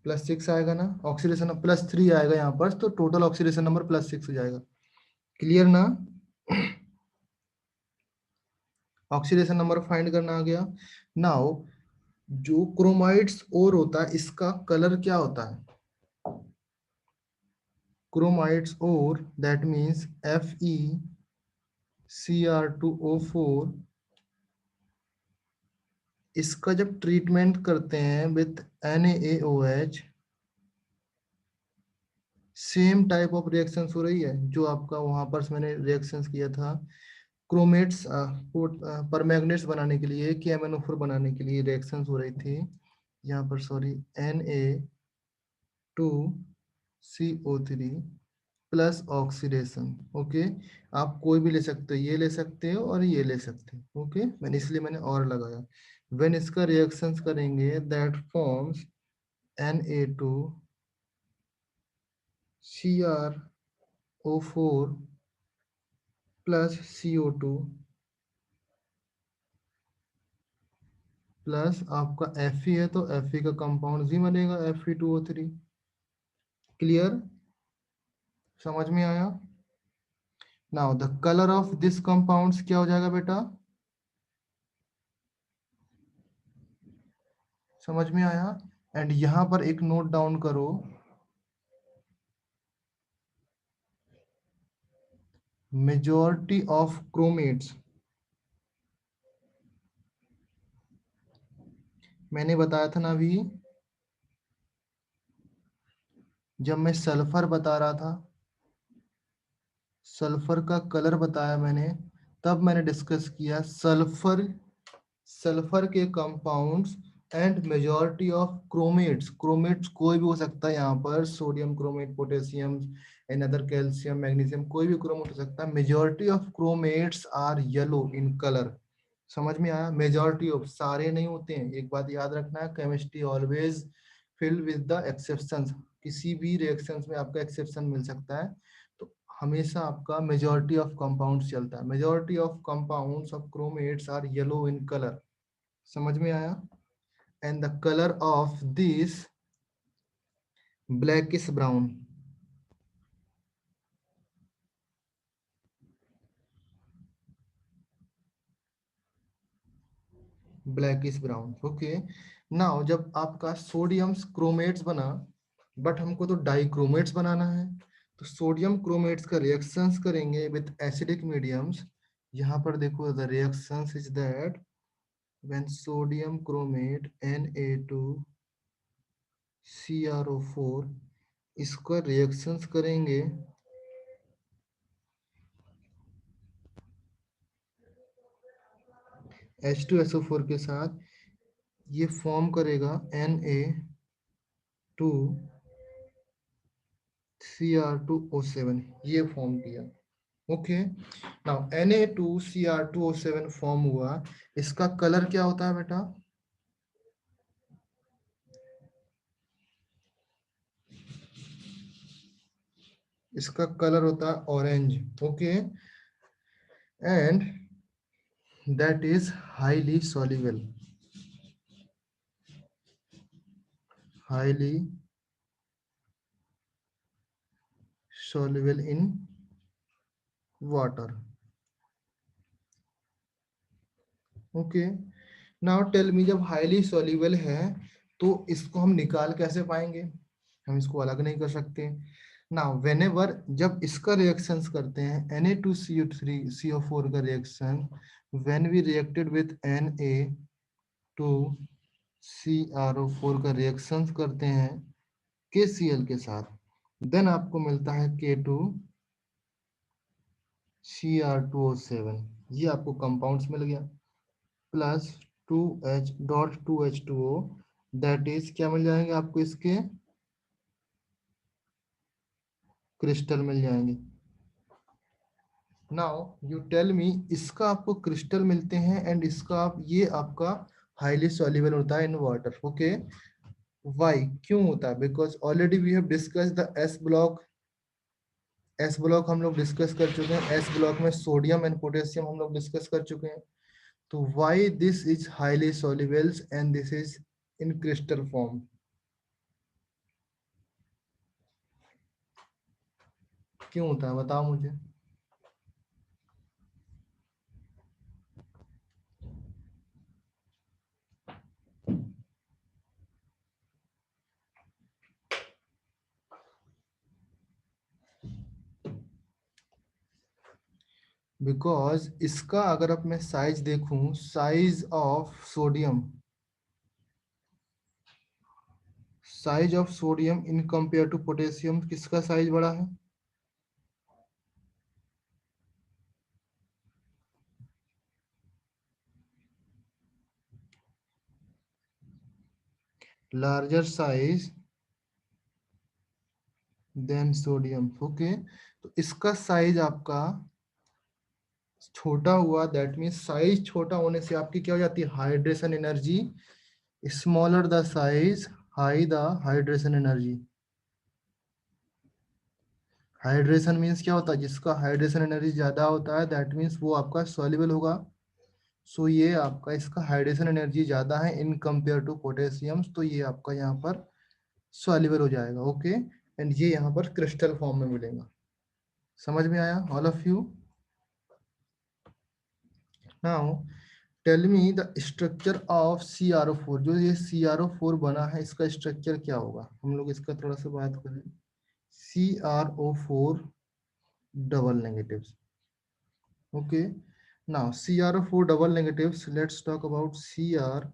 +6 आएगा ना, ऑक्सीडेशन +3 आएगा यहाँ पर, तो टोटल ऑक्सीडेशन नंबर +6 हो जाएगा। क्लियर ना? ऑक्सीडेशन नंबर फाइंड करना आ गया। नाउ जो क्रोमाइड्स और होता है, इसका कलर क्या होता है? क्रोमाइड्स और दैट मीन्स FeCr2O4, इसका जब ट्रीटमेंट करते हैं with NaOH, same type of reactions हो रही है जो आपका वहां पर मैंने रिएक्शंस किया था क्रोमेट्स परमैग्नेट्स बनाने के लिए, KMnO4 बनाने के लिए रिएक्शंस हो रही थी यहाँ पर, sorry, Na2CO3 plus oxidation. Okay, आप कोई भी ले सकते हो, ये ले सकते हो और ये ले सकते हो। ओके, इसलिए मैंने और लगाया। व्हेन इसका रिएक्शंस करेंगे, that forms Na2Cr O4 plus CO2 plus आपका Fe है तो Fe का कंपाउंड भी बनेगा Fe2O3। क्लियर? समझ में आया? Now the colour of this compounds क्या हो जाएगा बेटा? समझ में आया? एंड यहां पर एक नोट डाउन करो, मेजॉरिटी ऑफ क्रोमेट्स, मैंने बताया था ना अभी जब मैं सल्फर बता रहा था, सल्फर का कलर बताया मैंने, तब मैंने डिस्कस किया सल्फर के compounds and majority of chromates. Chromates कोई भी हो सकता है, यहाँ पर sodium chromate, potassium and other, calcium, magnesium, कोई भी क्रोमेट हो सकता है। Majority of chromates are yellow in colour. समझ में आया? मेजॉरिटी ऑफ, सारे नहीं होते हैं। एक बात याद रखना है, chemistry always fill with the exceptions. किसी भी रिएक्शंस में आपका एक्सेप्शन मिल सकता है, तो हमेशा आपका मेजॉरिटी ऑफ कंपाउंड्स चलता है। Majority of compounds of chromates are yellow in colour. समझ में आया? And the colour of this blackish brown. Blackish brown. Okay, now जब आपका सोडियम क्रोमेट्स बना, बट हमको तो डाइक्रोमेट्स बनाना है, तो सोडियम क्रोमेट्स का रिएक्शंस करेंगे विद एसिडिक मीडियम्स। यहाँ पर देखो, the reactions is that when sodium chromate Na2CrO4, इसका रिएक्शंस करेंगे H2SO4 के साथ, ये फॉर्म करेगा Na2Cr2O7, ये फॉर्म किया। ओके, नाउ Na2Cr2O7 फॉर्म हुआ, इसका कलर क्या होता है बेटा? इसका कलर होता है orange. Okay, and that is highly soluble, highly soluble in water. Okay, now tell me, जब हाईली soluble है तो इसको हम निकाल कैसे पाएंगे, हम इसको अलग नहीं कर सकते ना। वेनेवर जब इसका रिएक्शंस करते हैं Na2CO3 CO4 का reaction, when we reacted with Na2CrO4 का रिएक्शंस करते हैं KCl के साथ, देन आपको मिलता है K2Cr2O7, ये आपको कंपाउंड्स मिल गया, प्लस 2H.2H2O, दैट इज क्या मिल जाएंगे आपको, इसके क्रिस्टल मिल जाएंगे। नाउ यू टेल मी, इसका आपको क्रिस्टल मिलते हैं एंड इसका ये आपका हाईली सॉल्युबल होता है इन वाटर, ओके। वाई क्यों होता है, because already we have discuss the S block. S block हम लोग डिस्कस कर चुके हैं, एस ब्लॉक में सोडियम एंड पोटेशियम हम लोग डिस्कस कर चुके हैं। तो why this is highly soluble and this is in crystal form, क्यों होता है बताओ मुझे। बिकॉज इसका अगर अब मैं साइज देखूं, size of sodium, size of sodium in compare to potassium, किसका साइज बड़ा है, larger size than sodium, okay. तो इसका साइज आपका छोटा हुआ, दैट मीन्स साइज छोटा होने से आपकी क्या हो जाती है, hydration energy, smaller the size high the hydration energy. Hydration means क्या होता है, जिसका हाइड्रेशन एनर्जी ज्यादा होता है दैट मीन्स वो आपका सॉल्युबल होगा। सो ये आपका इसका हाइड्रेशन एनर्जी ज्यादा है इन कंपेयर टू पोटेशियम, तो ये आपका यहाँ पर सॉल्युबल हो जाएगा, ओके। एंड ये यहाँ पर क्रिस्टल फॉर्म में मिलेगा। समझ में आया all of you. Now tell me the structure of CrO4, जो ये CrO4 बना है इसका स्ट्रक्चर क्या होगा, हम लोग इसका थोड़ा सा बात करें। CrO4 double negatives, okay. Now CrO4 double negatives, let's talk about Cr,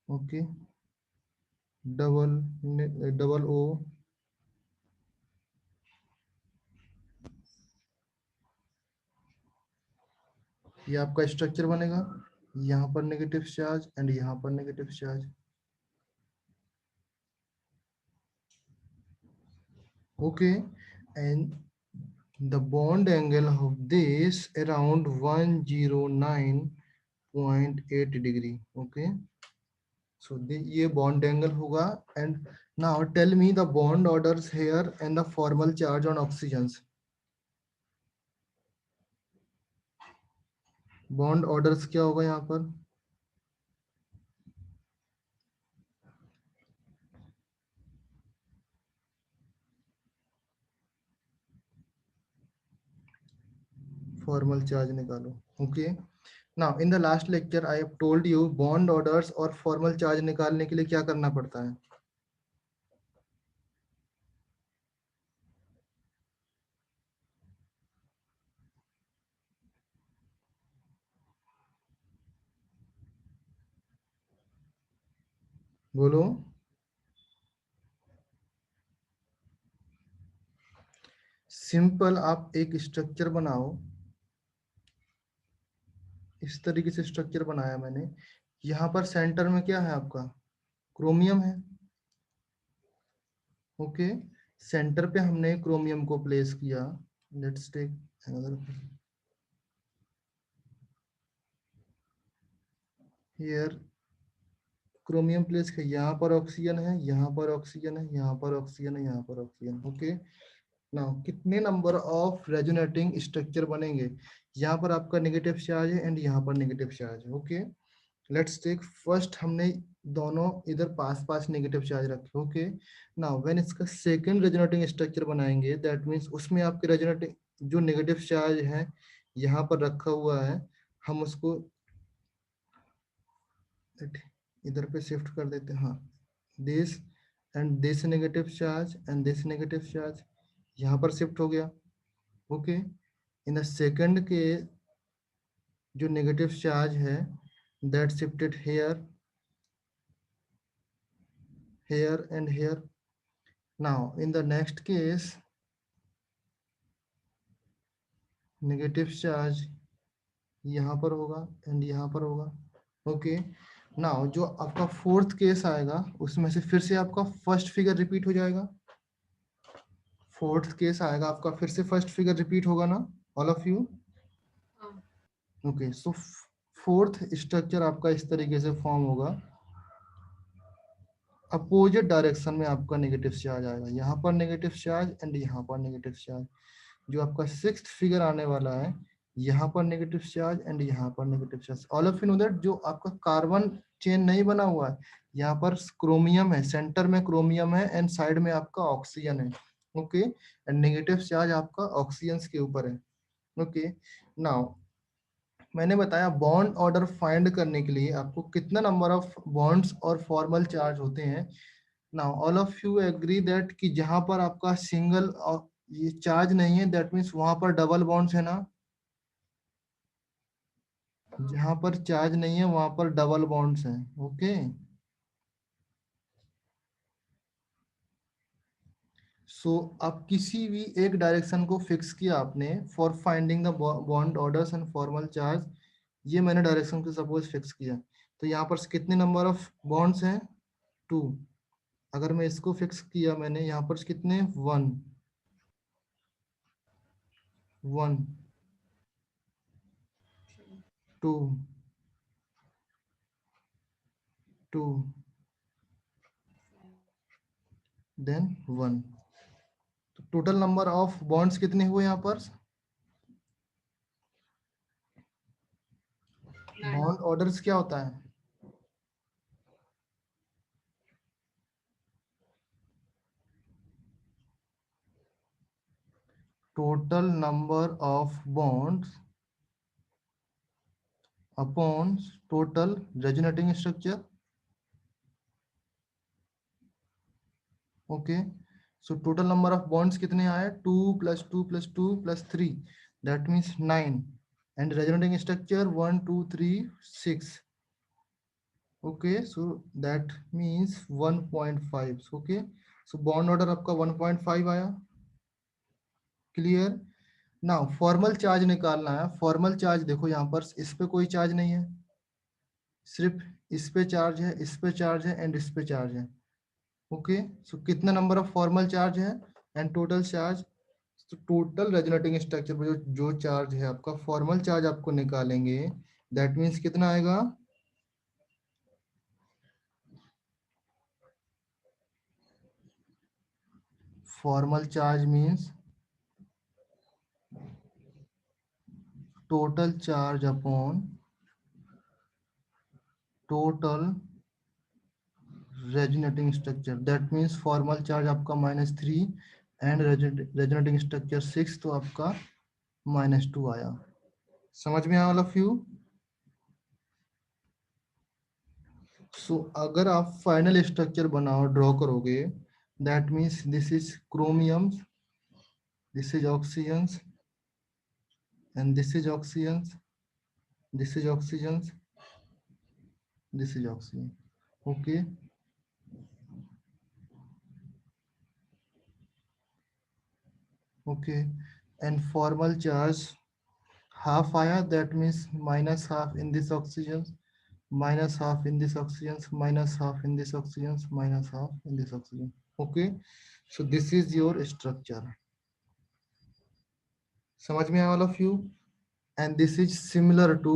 okay, double O, ये आपका स्ट्रक्चर बनेगा, यहाँ पर नेगेटिव चार्ज एंड यहाँ पर negative charge, okay. And the bond angle of this around 109.8 degree, okay. So ये bond angle होगा। and now tell me the bond orders here and the formal charge on oxygens, bond orders क्या होगा यहाँ पर, formal charge निकालो, okay. Now in the last lecture I have told you bond orders और formal charge निकालने के लिए क्या करना पड़ता है, बोलो। सिंपल आप एक स्ट्रक्चर बनाओ, इस तरीके से स्ट्रक्चर बनाया मैंने, यहाँ पर सेंटर में क्या है आपका, क्रोमियम है, ओके। सेंटर पे हमने क्रोमियम को प्लेस किया, let's take another, here chromium place किया, यहाँ पर ऑक्सीजन है, यहाँ पर ऑक्सीजन है, यहाँ पर ऑक्सीजन है, यहाँ पर ऑक्सीजन, ओके। नाउ कितने नंबर ऑफ रेजोनेटिंग स्ट्रक्चर बनेंगे, यहाँ पर आपका नेगेटिव चार्ज है एंड यहाँ पर नेगेटिव चार्ज है, ओके। लेट्स टेक फर्स्ट, हमने दोनों इधर पास पास नेगेटिव चार्ज रखे, ओके। नाउ व्हेन इसका सेकंड रेजोनेटिंग स्ट्रक्चर बनाएंगे दैट मींस उसमें आपके रेजोनेटिंग जो नेगेटिव चार्ज है यहाँ पर रखा हुआ है, हम उसको इधर पे शिफ्ट कर देते हैं, हाँ, this and this negative charge and this negative charge यहाँ पर शिफ्ट हो गया। ओके, इन द सेकंड के जो नेगेटिव चार्ज है that shifted here and here. Now in the next case negative charge यहाँ पर होगा एंड यहाँ पर होगा। ओके, नाउ जो आपका फोर्थ केस आएगा उसमें से फिर से आपका फर्स्ट फिगर रिपीट हो जाएगा। फोर्थ केस आएगा आपका, फिर से फर्स्ट फिगर रिपीट होगा ना ऑल ऑफ यू? हाँ। ओके, सो फोर्थ स्ट्रक्चर आपका इस तरीके से फॉर्म होगा। अपोजिट डायरेक्शन में आपका नेगेटिव चार्ज आएगा, यहाँ पर नेगेटिव चार्ज एंड यहाँ पर नेगेटिव चार्ज। जो आपका सिक्स्थ फिगर आने वाला है यहाँ पर नेगेटिव चार्ज एंड यहाँ पर negative charge. All of you know that जो आपका कार्बन चेन नहीं बना हुआ है, यहाँ पर क्रोमियम है, सेंटर में क्रोमियम है एंड साइड में आपका ऑक्सीजन है। ओके, एंड नेगेटिव चार्ज आपका ऑक्सीजन के ऊपर है। ओके, नाउ मैंने बताया बॉन्ड ऑर्डर फाइंड करने के लिए आपको कितना नंबर ऑफ बॉन्ड्स और फॉर्मल चार्ज होते हैं। Now all of you agree that कि जहां पर आपका सिंगल ये चार्ज नहीं है दैट मीन्स वहां पर डबल बॉन्ड्स है ना। जहां पर चार्ज नहीं है वहां पर डबल बॉन्ड्स हैं। ओके, सो आप किसी भी एक डायरेक्शन को फिक्स किया आपने for finding the bond orders and formal charge. ये मैंने डायरेक्शन को सपोज फिक्स किया, तो यहाँ पर कितने नंबर ऑफ बॉन्ड्स हैं? 2। अगर मैं इसको फिक्स किया मैंने यहाँ पर कितने? 1 1 2 2 देन 1। तो टोटल नंबर ऑफ बॉन्ड्स कितने हुए यहाँ पर? बॉन्ड ऑर्डर्स क्या होता है? Total number of bonds upon total resonating structure. Okay, so total number of bonds कितने आए? 2 + 2 + 2 + 3 that means 9 and resonating structure 1 2 3 6। Okay, so that means 1.5। Okay, so bond order आपका 1.5 आया। क्लियर? नाउ फॉर्मल चार्ज निकालना है। Formal charge देखो यहाँ पर इस पे कोई चार्ज नहीं है, सिर्फ इस पे चार्ज है, इस पे चार्ज है एंड इस पे चार्ज है। ओके, सो कितना नंबर ऑफ फॉर्मल चार्ज है एंड टोटल चार्ज? तो टोटल रेजोनेटिंग स्ट्रक्चर पर जो चार्ज है आपका फॉर्मल चार्ज आपको निकालेंगे दैट मीन्स कितना आएगा? Formal charge means total charge upon total resonating structure. That means formal charge आपका -3 एंड रेजोनेटिंग स्ट्रक्चर 6, तो आपका -2 आया। समझ में आया ऑल ऑफ यू? सो अगर आप फाइनल स्ट्रक्चर बनाओ ड्रॉ करोगे that means this is chromium, this is oxygen and this is oxygen, this is oxygen, this is oxygen. Okay, okay, and formal charge half आया that means -1/2 in this oxygen, -1/2 in this oxygen, -1/2 in this oxygen, -1/2 in this oxygen. Okay, so this is your structure. समझ में आया all of you? And this is similar to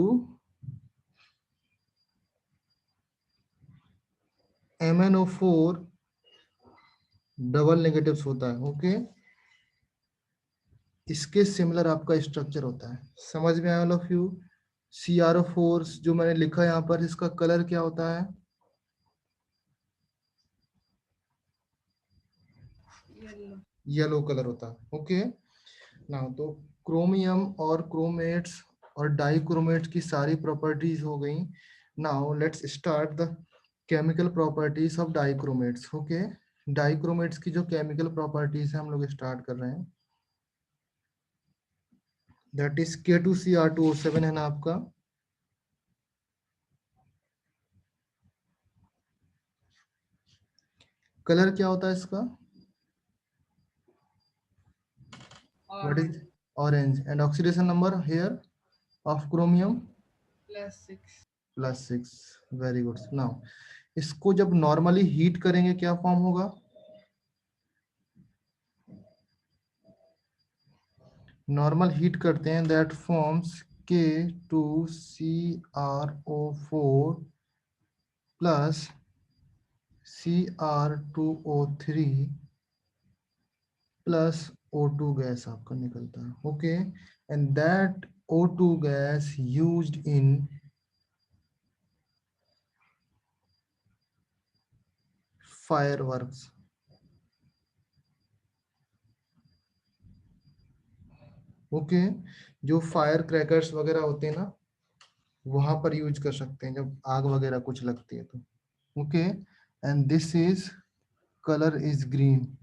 MnO4 double negatives होता है। Okay, इसके similar आपका structure होता है। समझ में आया all of you? CrO4 जो मैंने लिखा है यहाँ पर, इसका कलर क्या होता है? येलो कलर होता है। ओके, ना तो क्रोमियम और क्रोमेट्स और डाइक्रोमेट्स की सारी प्रॉपर्टीज हो गई। Now let's start the chemical properties of डाइक्रोमेट्स। Okay, डाइक्रोमेट्स की जो केमिकल प्रॉपर्टीज है हम लोग स्टार्ट कर रहे हैं। दैट इज K2Cr2O7 है ना आपका। कलर क्या होता है इसका? What Orange. Is? Orange. And oxidation number here of chromium +6. +6। Very good. Now इसको जब नॉर्मली हीट करेंगे क्या फॉर्म होगा? नॉर्मल हीट करते हैं that forms K2Cr O4 plus Cr2O3 plus O2 gas आपका निकलता है। Okay, and that O2 gas used in fireworks. Okay, जो फायर क्रैकर्स वगैरह होते हैं ना, वहां पर यूज कर सकते हैं जब आग वगैरह कुछ लगती है तो। Okay, and this is colour is green.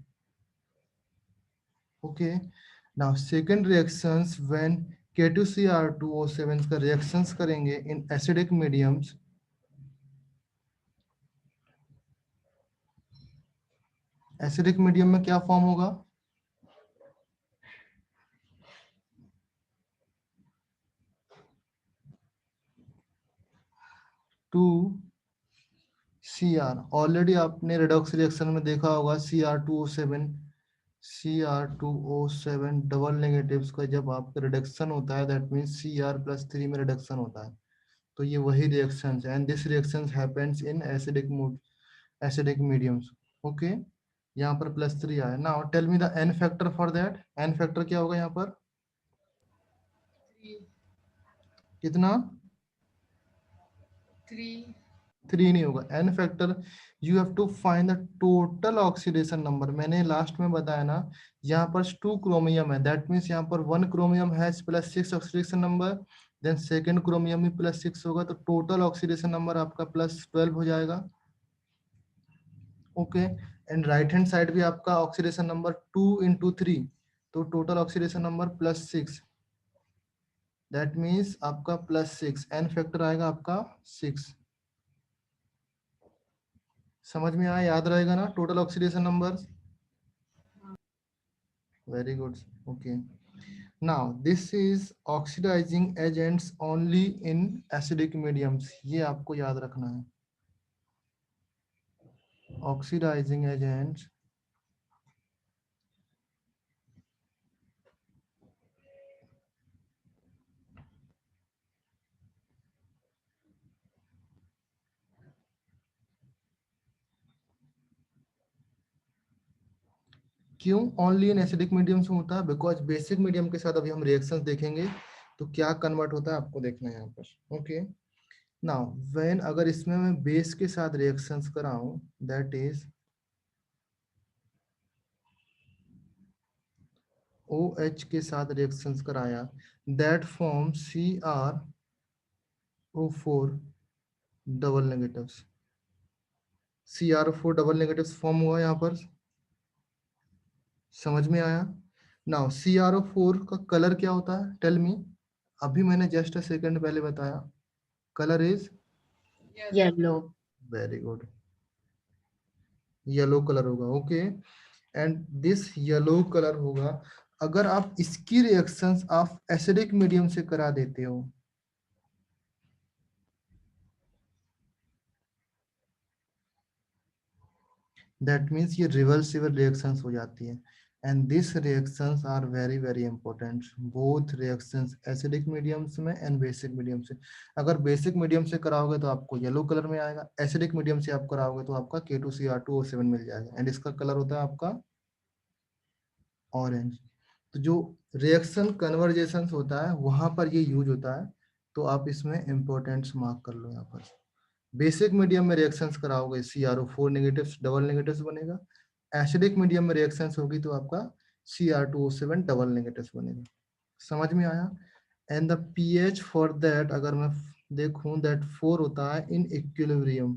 Okay, now second reactions when K2Cr2O7 का रिएक्शंस करेंगे इन एसिडिक मीडियम्स। एसिडिक मीडियम में क्या फॉर्म होगा? 2Cr। ऑलरेडी आपने रेडॉक्स रिएक्शन में देखा होगा Cr2O7 डबल नेगेटिव्स का जब आपका रिडक्शन होता है दैट मीन्स Cr+3 में रिडक्शन होता है। तो ये वही रिएक्शंस है and this reactions happens in acidic mood acidic mediums. Okay, यहाँ पर +3 आया। Now tell me the n factor for that. N factor क्या होगा यहाँ पर? 3. कितना? 3. 3 नहीं होगा। N factor you have to find the total oxidation number. मैंने लास्ट में बताया ना, यहाँ पर 2 क्रोमियम है दैट मीन्स यहाँ पर 1 chromium has +6 oxidation number, then second chromium भी +6 होगा, तो टोटल ऑक्सीडेशन नंबर आपका +12 हो जाएगा। Okay, and right hand side भी आपका ऑक्सीडेशन नंबर 2 × 3, तो total oxidation number +6, that means आपका +6 एन फैक्टर आएगा आपका 6। समझ में आया? याद रहेगा ना total oxidation numbers? Very good. Okay, now this is oxidizing agents only in acidic mediums. ये आपको याद रखना है। ऑक्सीडाइजिंग एजेंट्स क्यों ओनली इन एसिडिक मीडियम्स में होता है? बिकॉज बेसिक मीडियम के साथ अभी हम रिएक्शंस देखेंगे तो क्या कन्वर्ट होता है आपको देखना है यहाँ पर। ओके, नाउ व्हेन अगर इसमें मैं बेस के साथ रिएक्शंस कराऊं दैट इज OH के साथ रिएक्शंस कराया that form CrO4 double negatives. CrO4 double negatives form हुआ यहाँ पर। समझ में आया? नाउ CrO4 का कलर क्या होता है? Tell me. अभी मैंने जस्ट अ सेकंड पहले बताया, colour is Yellow. Very good, yellow colour होगा। Okay, and this yellow colour होगा अगर आप इसकी रिएक्शंस आप एसिडिक मीडियम से करा देते हो। दैट मीन्स ये रिवर्सिबल रिएक्शंस हो जाती है and this reactions are very very important. Both reactions acidic mediums में एंड बेसिक मीडियम से। अगर बेसिक मीडियम से कराओगे तो आपको येलो कलर में आएगा, एसिडिक मीडियम से आप कराओगे तो आपका K2Cr2O7 मिल जाएगा एंड इसका कलर होता है आपका ऑरेंज। तो जो रिएक्शन कन्वर्जेशन होता है वहां पर ये यूज होता है, तो आप इसमें इंपॉर्टेंट्स मार्क कर लो यहाँ पर। बेसिक मीडियम में रिएक्शंस कराओगे CrO4 नेगेटिव डबल नेगेटिव बनेगा, एसिडिक मीडियम में रिएक्शंस होगी तो आपका Cr2O7 डबल नेगेटिव बनेगा। समझ में आया? And the pH for that अगर मैं देखूं दैट 4 होता है इन इक्विलिब्रियम।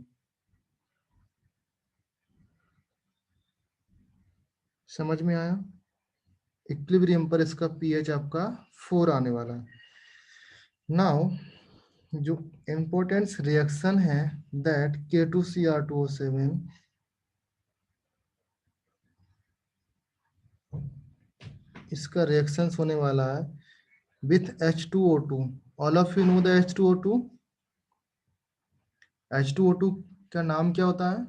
समझ में आया? इक्विलिब्रियम पर इसका पीएच आपका 4 आने वाला है। नाउ जो इम्पोर्टेंस रिएक्शन है दैट K2Cr2O7 इसका रिएक्शंस होने वाला है with H2O2। All of you know the H2O2। H2O2 का नाम क्या होता है?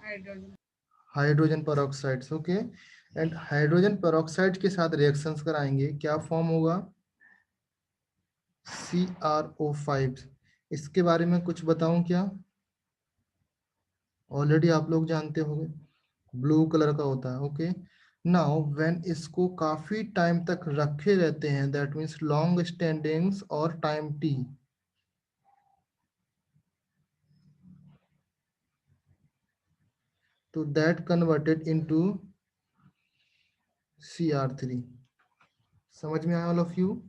Hydrogen. Hydrogen peroxides. Okay, and hydrogen peroxide के साथ रिएक्शंस कराएंगे, क्या फॉर्म होगा? CrO5। इसके बारे में कुछ बताऊं क्या? ऑलरेडी आप लोग जानते होंगे, ब्लू कलर का होता है। ओके, नाउ व्हेन इसको काफी टाइम तक रखे रहते हैं, दैट मीन्स लॉन्ग स्टैंडिंग्स और टाइम टी, तो दैट कन्वर्टेड इनटू Cr3। समझ में आया all of you?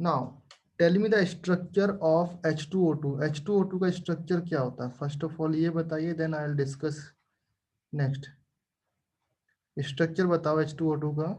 Now tell me the structure of H2O2। H2O2 का स्ट्रक्चर क्या होता है? फर्स्ट ऑफ ऑल ये बताइए, then I will discuss next. Structure बताओ H2O2 का।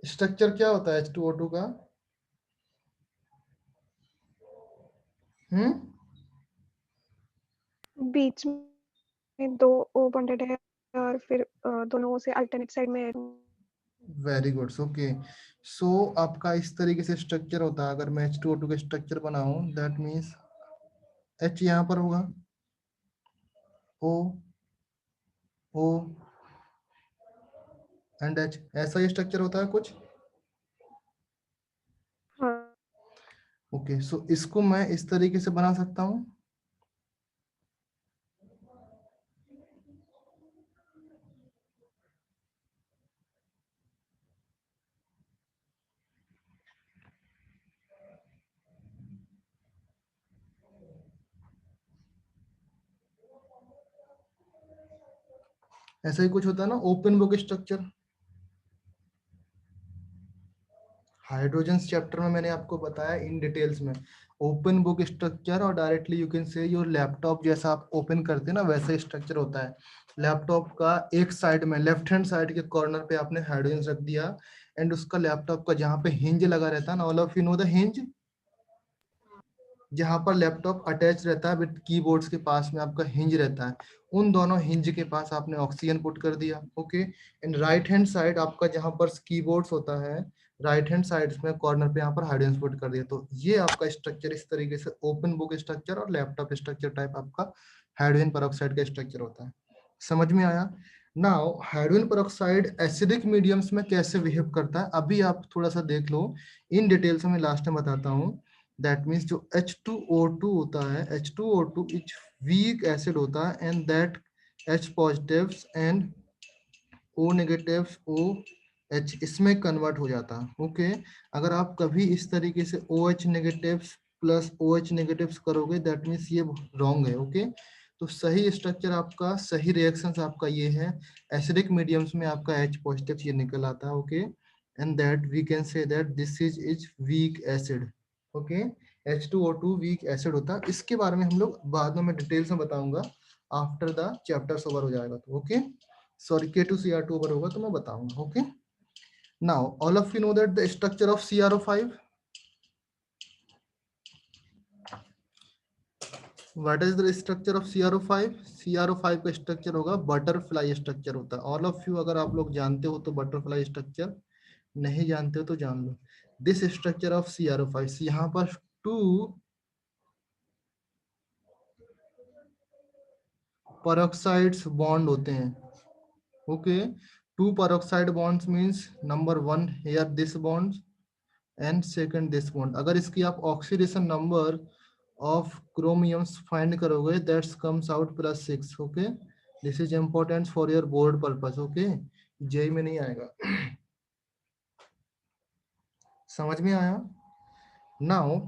स्ट्रक्चर क्या होता है H2O2 का? बीच में दो ओ बॉन्डेड है और फिर दोनों से अल्टरनेट साइड में। Very good. ओके, सो आपका इस तरीके से स्ट्रक्चर होता है। अगर मैं H2O2 का स्ट्रक्चर बनाऊं, दैट मीन्स H यहाँ पर होगा, O O एंड H, ऐसा ही स्ट्रक्चर होता है कुछ। हाँ, ओके, सो इसको मैं इस तरीके से बना सकता हूँ। ऐसा ही कुछ होता है ना, open book structure. Hydrogen chapter में मैंने आपको बताया इन डिटेल्स में ओपन बुक स्ट्रक्चर, और directly you can say your laptop जैसा आप ओपन करते हैं ना, वैसा स्ट्रक्चर होता है। लैपटॉप का एक साइड में लेफ्ट हैंड साइड के कॉर्नर पे आपने हाइड्रोजन रख दिया, एंड उसका लैपटॉप का जहाँ पे हिंज लगा रहता है ना, all of you know the hinge, जहाँ पर लैपटॉप अटैच रहता है विद कीबोर्ड्स के पास में आपका हिंज रहता है, उन दोनों हिंज के पास आपने ऑक्सीजन पुट कर दिया। Okay, and right hand side आपका जहाँ पर कीबोर्ड्स होता है, राइट हैंड साइड में कॉर्नर पे यहाँ पर हाइड्रोजन पुट कर दिया। तो ये आपका स्ट्रक्चर इस तरीके से ओपन बुक स्ट्रक्चर और लैपटॉप स्ट्रक्चर टाइप आपका हाइड्रोजन पेरोक्साइड का स्ट्रक्चर होता है। समझ में आया? Now hydrogen peroxide acidic mediums में कैसे बिहेव करता है, अभी आप थोड़ा सा देख लो इन डिटेल्स में, लास्ट में बताता हूँ। दैट मीन्स जो H2O2 होता है, H2O2 इज वीक एसिड होता है, and that H positives and O negatives OH इसमें कन्वर्ट हो जाता है। ओके, अगर आप कभी इस तरीके से OH negatives plus OH negatives करोगे, दैट मीन्स ये रॉन्ग है। ओके, तो सही स्ट्रक्चर आपका, सही रिएक्शंस आपका ये है, एसिडिक मीडियम्स में आपका H पॉजिटिव ये निकल आता है। Okay, and that we can say that this is weak acid. Okay, H2O2 weak acid होता है। इसके बारे में हम लोग बाद में डिटेल्स में बताऊंगा, आफ्टर द चैप्टर्स ओवर हो जाएगा तो। ओके, सॉरी K2Cr2 ओवर होगा तो मैं बताऊंगा। Okay, now all of you know that the structure of CrO5। What is the structure of CrO5? CrO5 का स्ट्रक्चर होगा बटरफ्लाई स्ट्रक्चर होता है। ऑल ऑफ यू अगर आप लोग जानते हो तो बटरफ्लाई स्ट्रक्चर, नहीं जानते हो तो जान लो। दिस स्ट्रक्चर ऑफ CrO5, यहाँ पर टू peroxides बॉन्ड होते हैं। Okay, two peroxide bonds means number 1 here this bond and second this bond. अगर इसकी आप oxidation number of chromiums find करोगे, that's comes out +6। Okay, this is important for your board purpose, okay, JEE में नहीं आएगा। समझ में आया? नाउ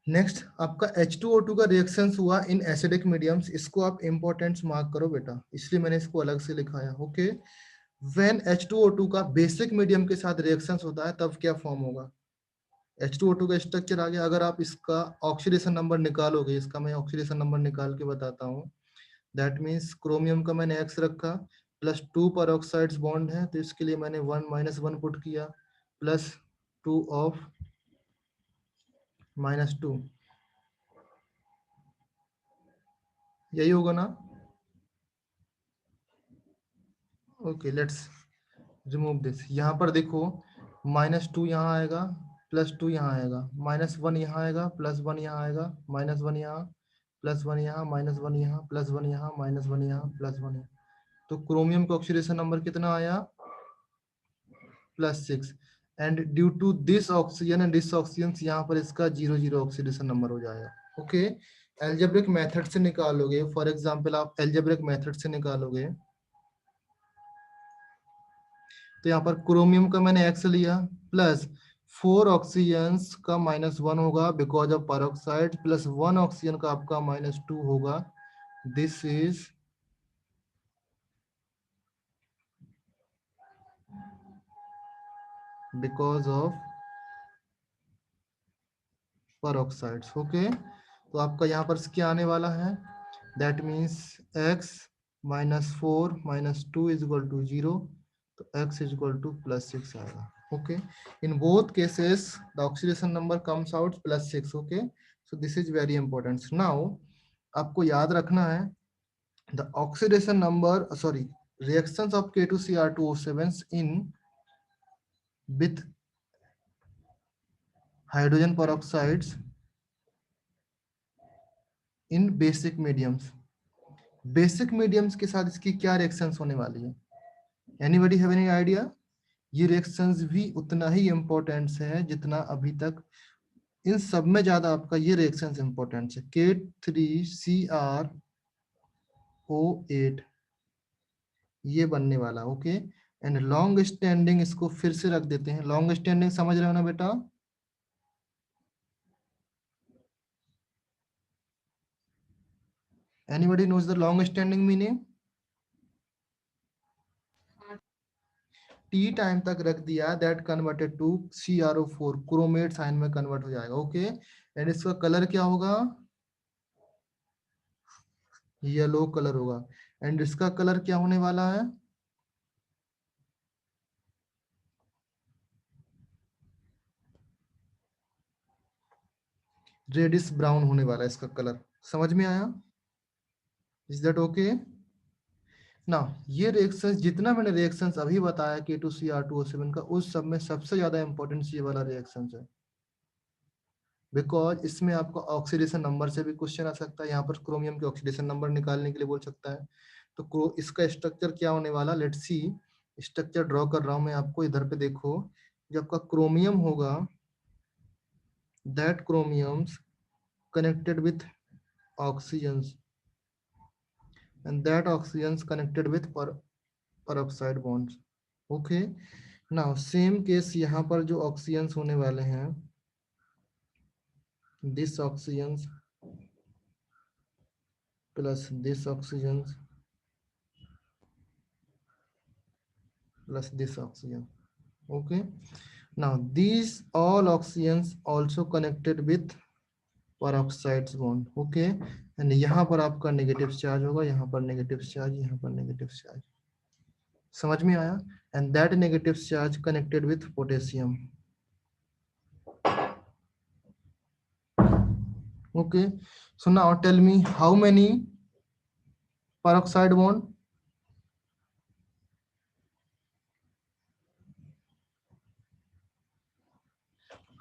नेक्स्ट आपका H2O2 का रिएक्शंस हुआ इन एसिडिक मीडियम्स, इसको आप इंपॉर्टेंस मार्क करो बेटा, इसलिए मैंने इसको अलग से लिखाया, ओके। व्हेन H2O2 का बेसिक मीडियम के साथ रिएक्शंस होता है तब क्या फॉर्म होगा? H2O2 का स्ट्रक्चर आ गया, अगर आप इसका ऑक्सीडेशन नंबर निकालोगे, इसका मैं ऑक्सीडेशन नंबर निकाल के बताता हूँ। दैट मीन्स क्रोमियम का मैंने X रखा, +2 पर ऑक्साइड्स बॉन्ड है, तो इसके लिए मैंने 1 -1 पुट किया, +2 ऑफ -2, यही होगा ना? Okay, let's remove this. यहाँ पर देखो -2 यहाँ आएगा, +2 यहाँ आएगा, -1 यहाँ आएगा, +1 यहाँ आएगा, -1 यहाँ, +1 यहाँ, -1 यहाँ, +1 यहाँ, -1 यहाँ, +1 यहाँ। तो क्रोमियम का ऑक्सीडेशन नंबर कितना आया? +6। And due to this oxygen and this oxygen, यहाँ पर इसका 0 ऑक्सीडेशन नंबर हो जाएगा, ओके। एल्जेब्रिक मेथड से निकालोगे, फॉर एग्जाम्पल आप एल्जेब्रिक मेथड से निकालोगे, तो यहाँ पर क्रोमियम का मैंने X लिया, प्लस 4 ऑक्सीजन्स का -1 होगा बिकॉज ऑफ पेरोक्साइड, +1 ऑक्सीजन का आपका -2 होगा, this is because of peroxides, okay. तो आपका यहाँ पर क्या आने वाला है? That means X -4 -2 is equal to 0, तो X इज इक्वल टू +6 आएगा, okay. In both cases the oxidation number comes out +6, okay. So this is very important. Now आपको याद रखना है the oxidation number, sorry, reactions of K2Cr2O7 in with hydrogen peroxides in basic mediums। Basic mediums के साथ इसकी क्या reactions होने वाली है? Anybody have any idea? ये रिएक्शंस भी उतना ही इम्पोर्टेंट है जितना अभी तक इन सब में ज्यादा आपका ये रिएक्शंस इम्पोर्टेंट है। K3CrO8 ये बनने वाला, ओके। एंड लॉन्ग स्टैंडिंग, इसको फिर से रख देते हैं, लॉन्ग स्टैंडिंग समझ रहे हो ना बेटा? Anybody knows the long standing meaning? T time तक रख दिया, that converted to CrO4, chromate साइन में कन्वर्ट हो जाएगा, ओके। एंड इसका कलर क्या होगा? येलो कलर होगा। एंड इसका कलर क्या होने वाला है? रेडिश ब्राउन होने वाला है इसका कलर। समझ में आया? Is that okay? ना ये रिएक्शंस, जितना मैंने रिएक्शंस अभी बताया K2Cr2O7 का, उस सब में सबसे ज्यादा इंपॉर्टेंस ये वाला रिएक्शंस है, बिकॉज इसमें आपको ऑक्सीडेशन नंबर से भी क्वेश्चन आ सकता है। यहाँ पर क्रोमियम के ऑक्सीडेशन नंबर निकालने के लिए बोल सकता है। तो इसका स्ट्रक्चर क्या होने वाला, लेट्स सी। स्ट्रक्चर ड्रॉ कर रहा हूं मैं आपको, इधर पे देखो। जो आपका क्रोमियम होगा, that क्रोमियम्स connected with oxygens and that oxygens connected with peroxide bonds, okay। now same case यहाँ पर जो ऑक्सीजन्स होने वाले हैं, this oxygens plus this oxygens plus this oxygen, okay। now these all oxygens also connected with peroxides bond, okay। And यहाँ पर आपका negative charge होगा, यहाँ पर नेगेटिव चार्ज, यहाँ पर नेगेटिव चार्ज। समझ में आया? And that negative charge connected with potassium, okay। So now tell me how many peroxide bond?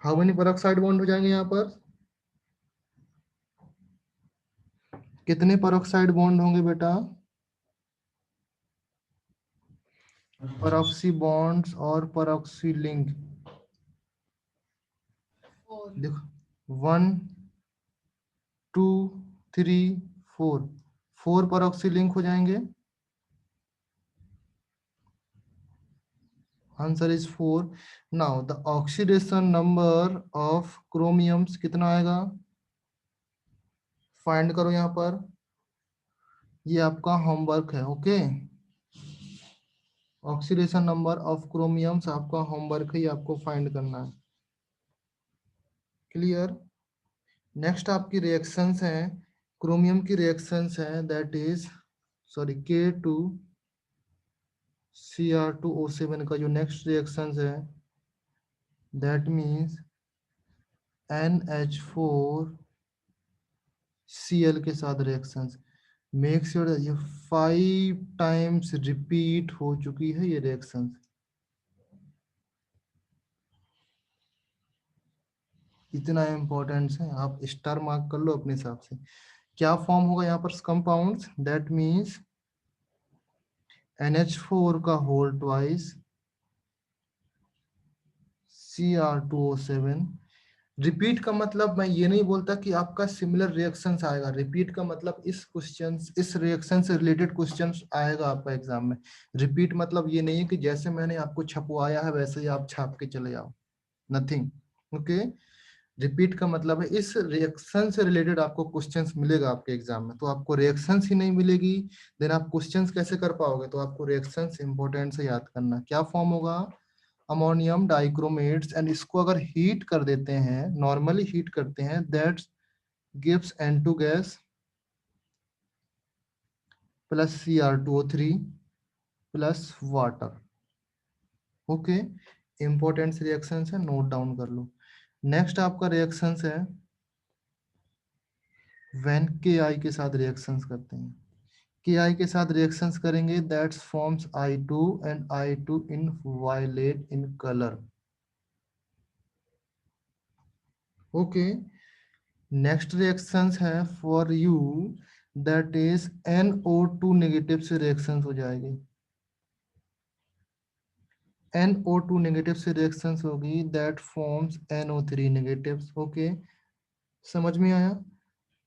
How many peroxide bond हो जाएंगे यहाँ पर? कितने peroxide bond होंगे बेटा? peroxy bonds और peroxy link, 4. देखो 1 2 3 4, 4 परऑक्सी लिंक हो जाएंगे। Answer is 4। Now the oxidation number of chromiums कितना आएगा, फाइंड करो यहाँ पर। ये आपका होमवर्क है, ओके। ऑक्सीडेशन नंबर ऑफ क्रोमियम्स आपका होमवर्क है, ये आपको फाइंड करना है। क्लियर। नेक्स्ट आपकी रिएक्शंस हैं, क्रोमियम की रिएक्शंस हैं, दैट इज सॉरी K2Cr2O7 का जो नेक्स्ट रिएक्शंस है, दैट मीन्स NH4Cl के साथ रिएक्शंस। मेक श्योर ये 5 टाइम्स रिपीट हो चुकी है ये रिएक्शंस। इतना इम्पोर्टेंट है, आप स्टार मार्क कर लो अपने हिसाब से। क्या फॉर्म होगा यहाँ पर कंपाउंड्स, दैट मीन्स NH4 का होल ट्वाइस Cr2O7। रिपीट का मतलब मैं ये नहीं बोलता कि आपका सिमिलर रिएक्शंस आएगा, रिपीट का मतलब इस क्वेश्चन इस रिएक्शन से रिलेटेड क्वेश्चंस आएगा आपका एग्जाम में। रिपीट मतलब ये नहीं है कि जैसे मैंने आपको छपवाया है वैसे ही आप छाप के चले जाओ, नथिंग, ओके। रिपीट का मतलब है इस रिएक्शन से रिलेटेड आपको क्वेश्चंस मिलेगा आपके एग्जाम में। तो आपको रिएक्शंस ही नहीं मिलेगी, देन आप क्वेश्चंस कैसे कर पाओगे। तो आपको रिएक्शंस इंपॉर्टेंट से याद करना। क्या फॉर्म होगा, अमोनियम डाइक्रोमेट्स, एंड इसको अगर हीट कर देते हैं, नॉर्मली हीट करते हैं, that gives N2 gas plus Cr2O3 plus water, okay. Important reactions है, नोट डाउन कर लो। नेक्स्ट आपका रिएक्शंस है व्हेन Ki के साथ रिएक्शंस करते हैं। Ki के साथ रिएक्शंस करेंगे, that's forms I2 and I2 in violet in colour, okay. Next reactions है for you, that is NO2 negative से रिएक्शंस हो जाएगी। NO2 नेगेटिव से रिएक्शंस होगी, that forms NO3 negative, okay. समझ में आया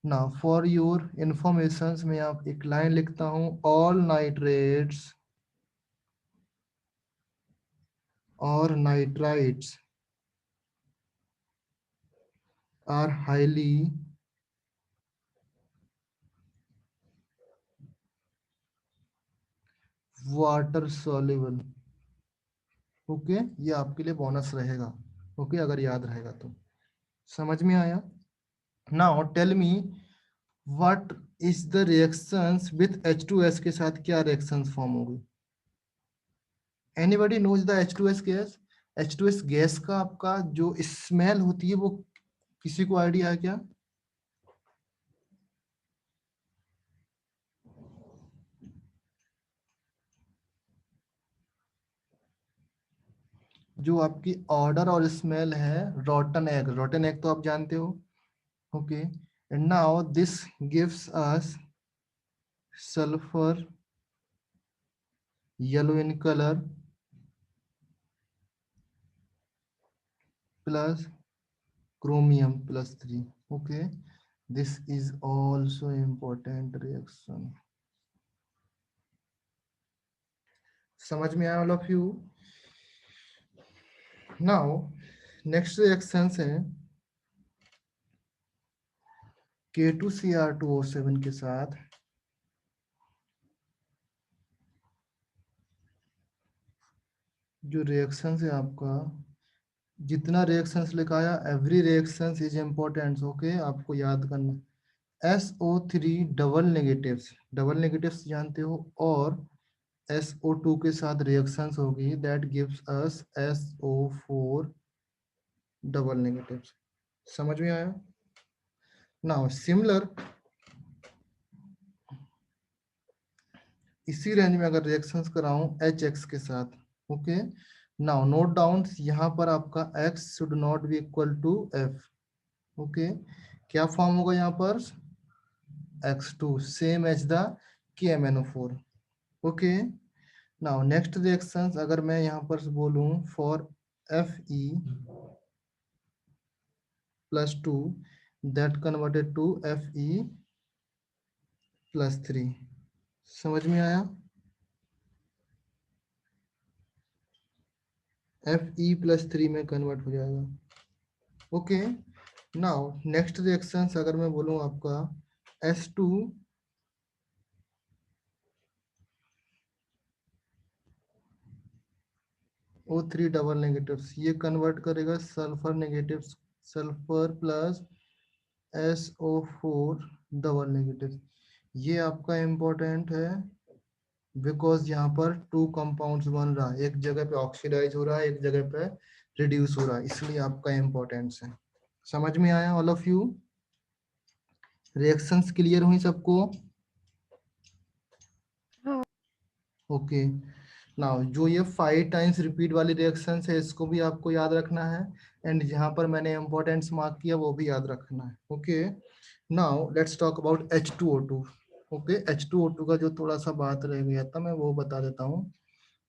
ना। फॉर योर इंफॉर्मेशन में आप एक लाइन लिखता हूं, ऑल नाइट्रेट्स और nitrites are highly water soluble, okay. ये आपके लिए बोनस रहेगा, ओके, अगर याद रहेगा तो। समझ में आया। Now tell me what is the reactions with H2S के साथ क्या रिएक्शंस फॉर्म होगी। Anybody knows the H2S gas. H2S gas का आपका जो स्मेल होती है वो किसी को आइडिया है क्या। जो आपकी ऑर्डर और स्मेल है, रॉटन एग, रॉटन एग तो आप जानते हो, okay. And now this gives us sulphur yellow in colour plus chromium +3, okay. This is also important reaction। समझ में आया all of you। now next reactions है K2Cr2O7 के साथ जो रिएक्शन है आपका, जितना रिएक्शंस लिखाया every reactions is important, okay, आपको याद करना। SO3 डबल नेगेटिव्स जानते हो, और SO2 के साथ रिएक्शंस होगी, that gives us SO4 double negatives. समझ में आया। नाउ सिमिलर इसी रेंज में अगर रिएक्शंस कराऊं HX के साथ, ओके। नाउ नोट डाउन, यहाँ पर आपका X should not be equal to F, okay. क्या फॉर्म होगा यहाँ पर, X2 same as the KMnO4, okay. Now next reactions अगर मैं यहाँ पर बोलूं for Fe+2 that converted to Fe +3 समझ में आया? Fe+3 में कन्वर्ट हो जाएगा। ओके, नाउ नेक्स्ट रिएक्शंस अगर मैं बोलूं आपका H2 O3 डबल नेगेटिव्स, ये कन्वर्ट करेगा sulphur negatives, sulphur plus SO4 double negative. ये आपका इम्पोर्टेंट है बिकॉज यहाँ पर 2 कंपाउंड्स बन रहा है, एक जगह पे ऑक्सीडाइज हो रहा है, एक जगह पे रिड्यूस हो रहा है, इसलिए आपका इम्पोर्टेंस है। समझ में आया all of you? Reactions clear हुई सबको? हाँ। ओके, नाउ जो ये 5 टाइम्स रिपीट वाली रिएक्शंस है इसको भी आपको याद रखना है, एंड जहाँ पर मैंने इम्पोर्टेंस मार्क किया वो भी याद रखना है। Okay, now let's talk about H2O2। Okay, H2O2 का जो थोड़ा सा बात रह गया था मैं वो बता देता हूँ।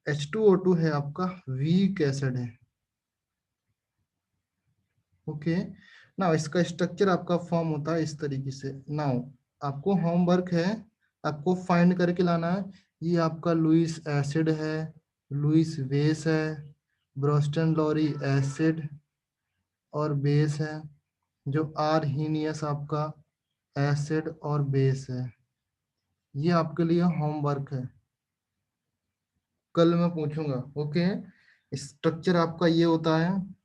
H2O2 है आपका वीक एसिड है। ओके, नाउ इसका स्ट्रक्चर आपका फॉर्म होता है इस तरीके से। नाउ आपको होमवर्क है, आपको फाइंड करके लाना है। ये आपका लुईस एसिड है, लुईस बेस है, ब्रोस्टन लॉरी एसिड और बेस है, जो आर्हीनियस आपका एसिड और बेस है। ये आपके लिए होमवर्क है, कल मैं पूछूंगा। ओके, स्ट्रक्चर आपका ये होता है,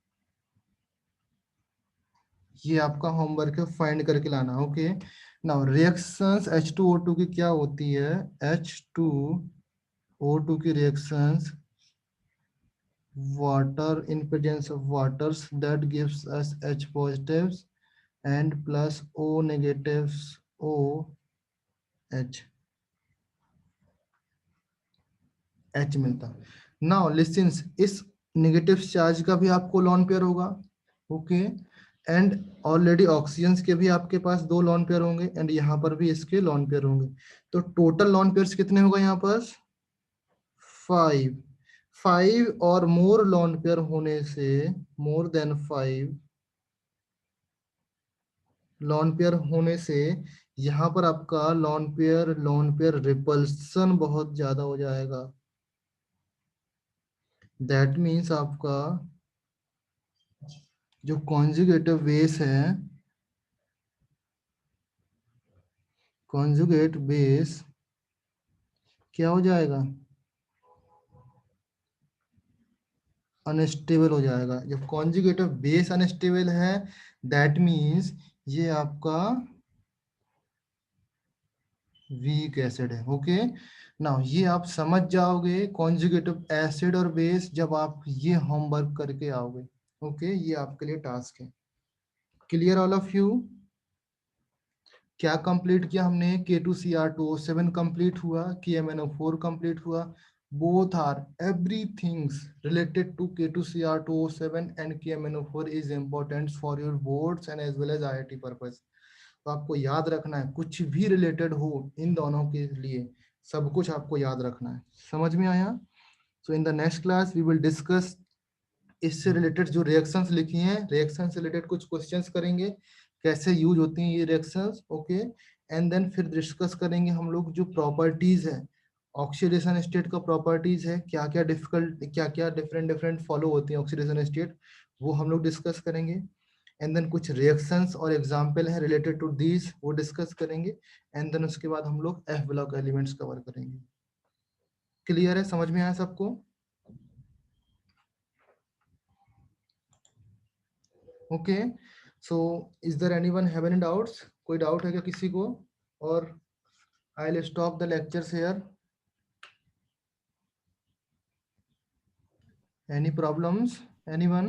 ये आपका होमवर्क है, फाइंड करके लाना। ओके, नाउ रिएक्शंस H2O2 की क्या होती है? H2O2 की reactions water in presence of waters that gives us H positives and plus O negatives OH H मिलता। नाउ लिसन, इस नेगेटिव चार्ज का भी आपको लॉन पेयर होगा। ओके, एंड ऑलरेडी ऑक्सीजन के भी आपके पास 2 लॉन पेयर होंगे, एंड यहाँ पर भी इसके लॉन पेयर होंगे। तो टोटल लॉन पेयर्स कितने होगा यहाँ पर? 5 और मोर लॉन पेयर होने से, मोर देन 5 लॉन पेयर होने से यहाँ पर आपका लॉन पेयर रिपल्सन बहुत ज्यादा हो जाएगा। दैट मीन्स आपका जो कॉन्जुगेटिव बेस है, कॉन्जुगेट बेस क्या हो जाएगा? अनस्टेबल हो जाएगा। जब कॉन्जुगेटिव बेस अनस्टेबल है दैट मीन्स ये आपका वीक एसिड है। ओके, नाउ ये आप समझ जाओगे कॉन्जुगेटिव एसिड और बेस जब आप ये होमवर्क करके आओगे। ओके, ये आपके लिए टास्क है। Clear all of you? क्या कंप्लीट किया हमने? K2Cr2O7 कंप्लीट हुआ, KMnO4 कंप्लीट हुआ। Both are everythings related to K2Cr2O7 and KMnO4 is important for your boards and as well as IIT purpose. तो आपको याद रखना है, कुछ भी रिलेटेड हो इन दोनों के लिए सब कुछ आपको याद रखना है। समझ में आया? So in the next class we will discuss इससे रिलेटेड जो रिएक्शंस लिखी हैं, रिएक्शन से रिलेटेड कुछ क्वेश्चंस करेंगे, कैसे यूज होती हैं ये रिएक्शंस। ओके, एंड देन फिर डिस्कस करेंगे हम लोग जो प्रॉपर्टीज है, ऑक्सीडेशन स्टेट का प्रॉपर्टीज है, क्या क्या डिफरेंट डिफरेंट फॉलो होती हैं ऑक्सीडेशन स्टेट, वो हम लोग डिस्कस करेंगे। एंड देन कुछ रिएक्शंस और एग्जाम्पल है रिलेटेड टू दीज, वो डिस्कस करेंगे। एंड देन उसके बाद हम लोग एफ ब्लॉक एलिमेंट्स कवर करेंगे। क्लियर है? समझ में आया सबको? Okay, so is there anyone have any doubts? कोई डाउट है क्या किसी को? और I will stop the lectures here. Any problems anyone?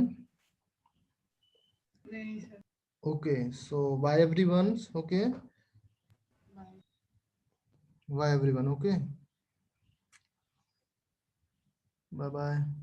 नहीं sir. Okay, so bye everyone. Okay, bye. Bye everyone. Okay, bye bye.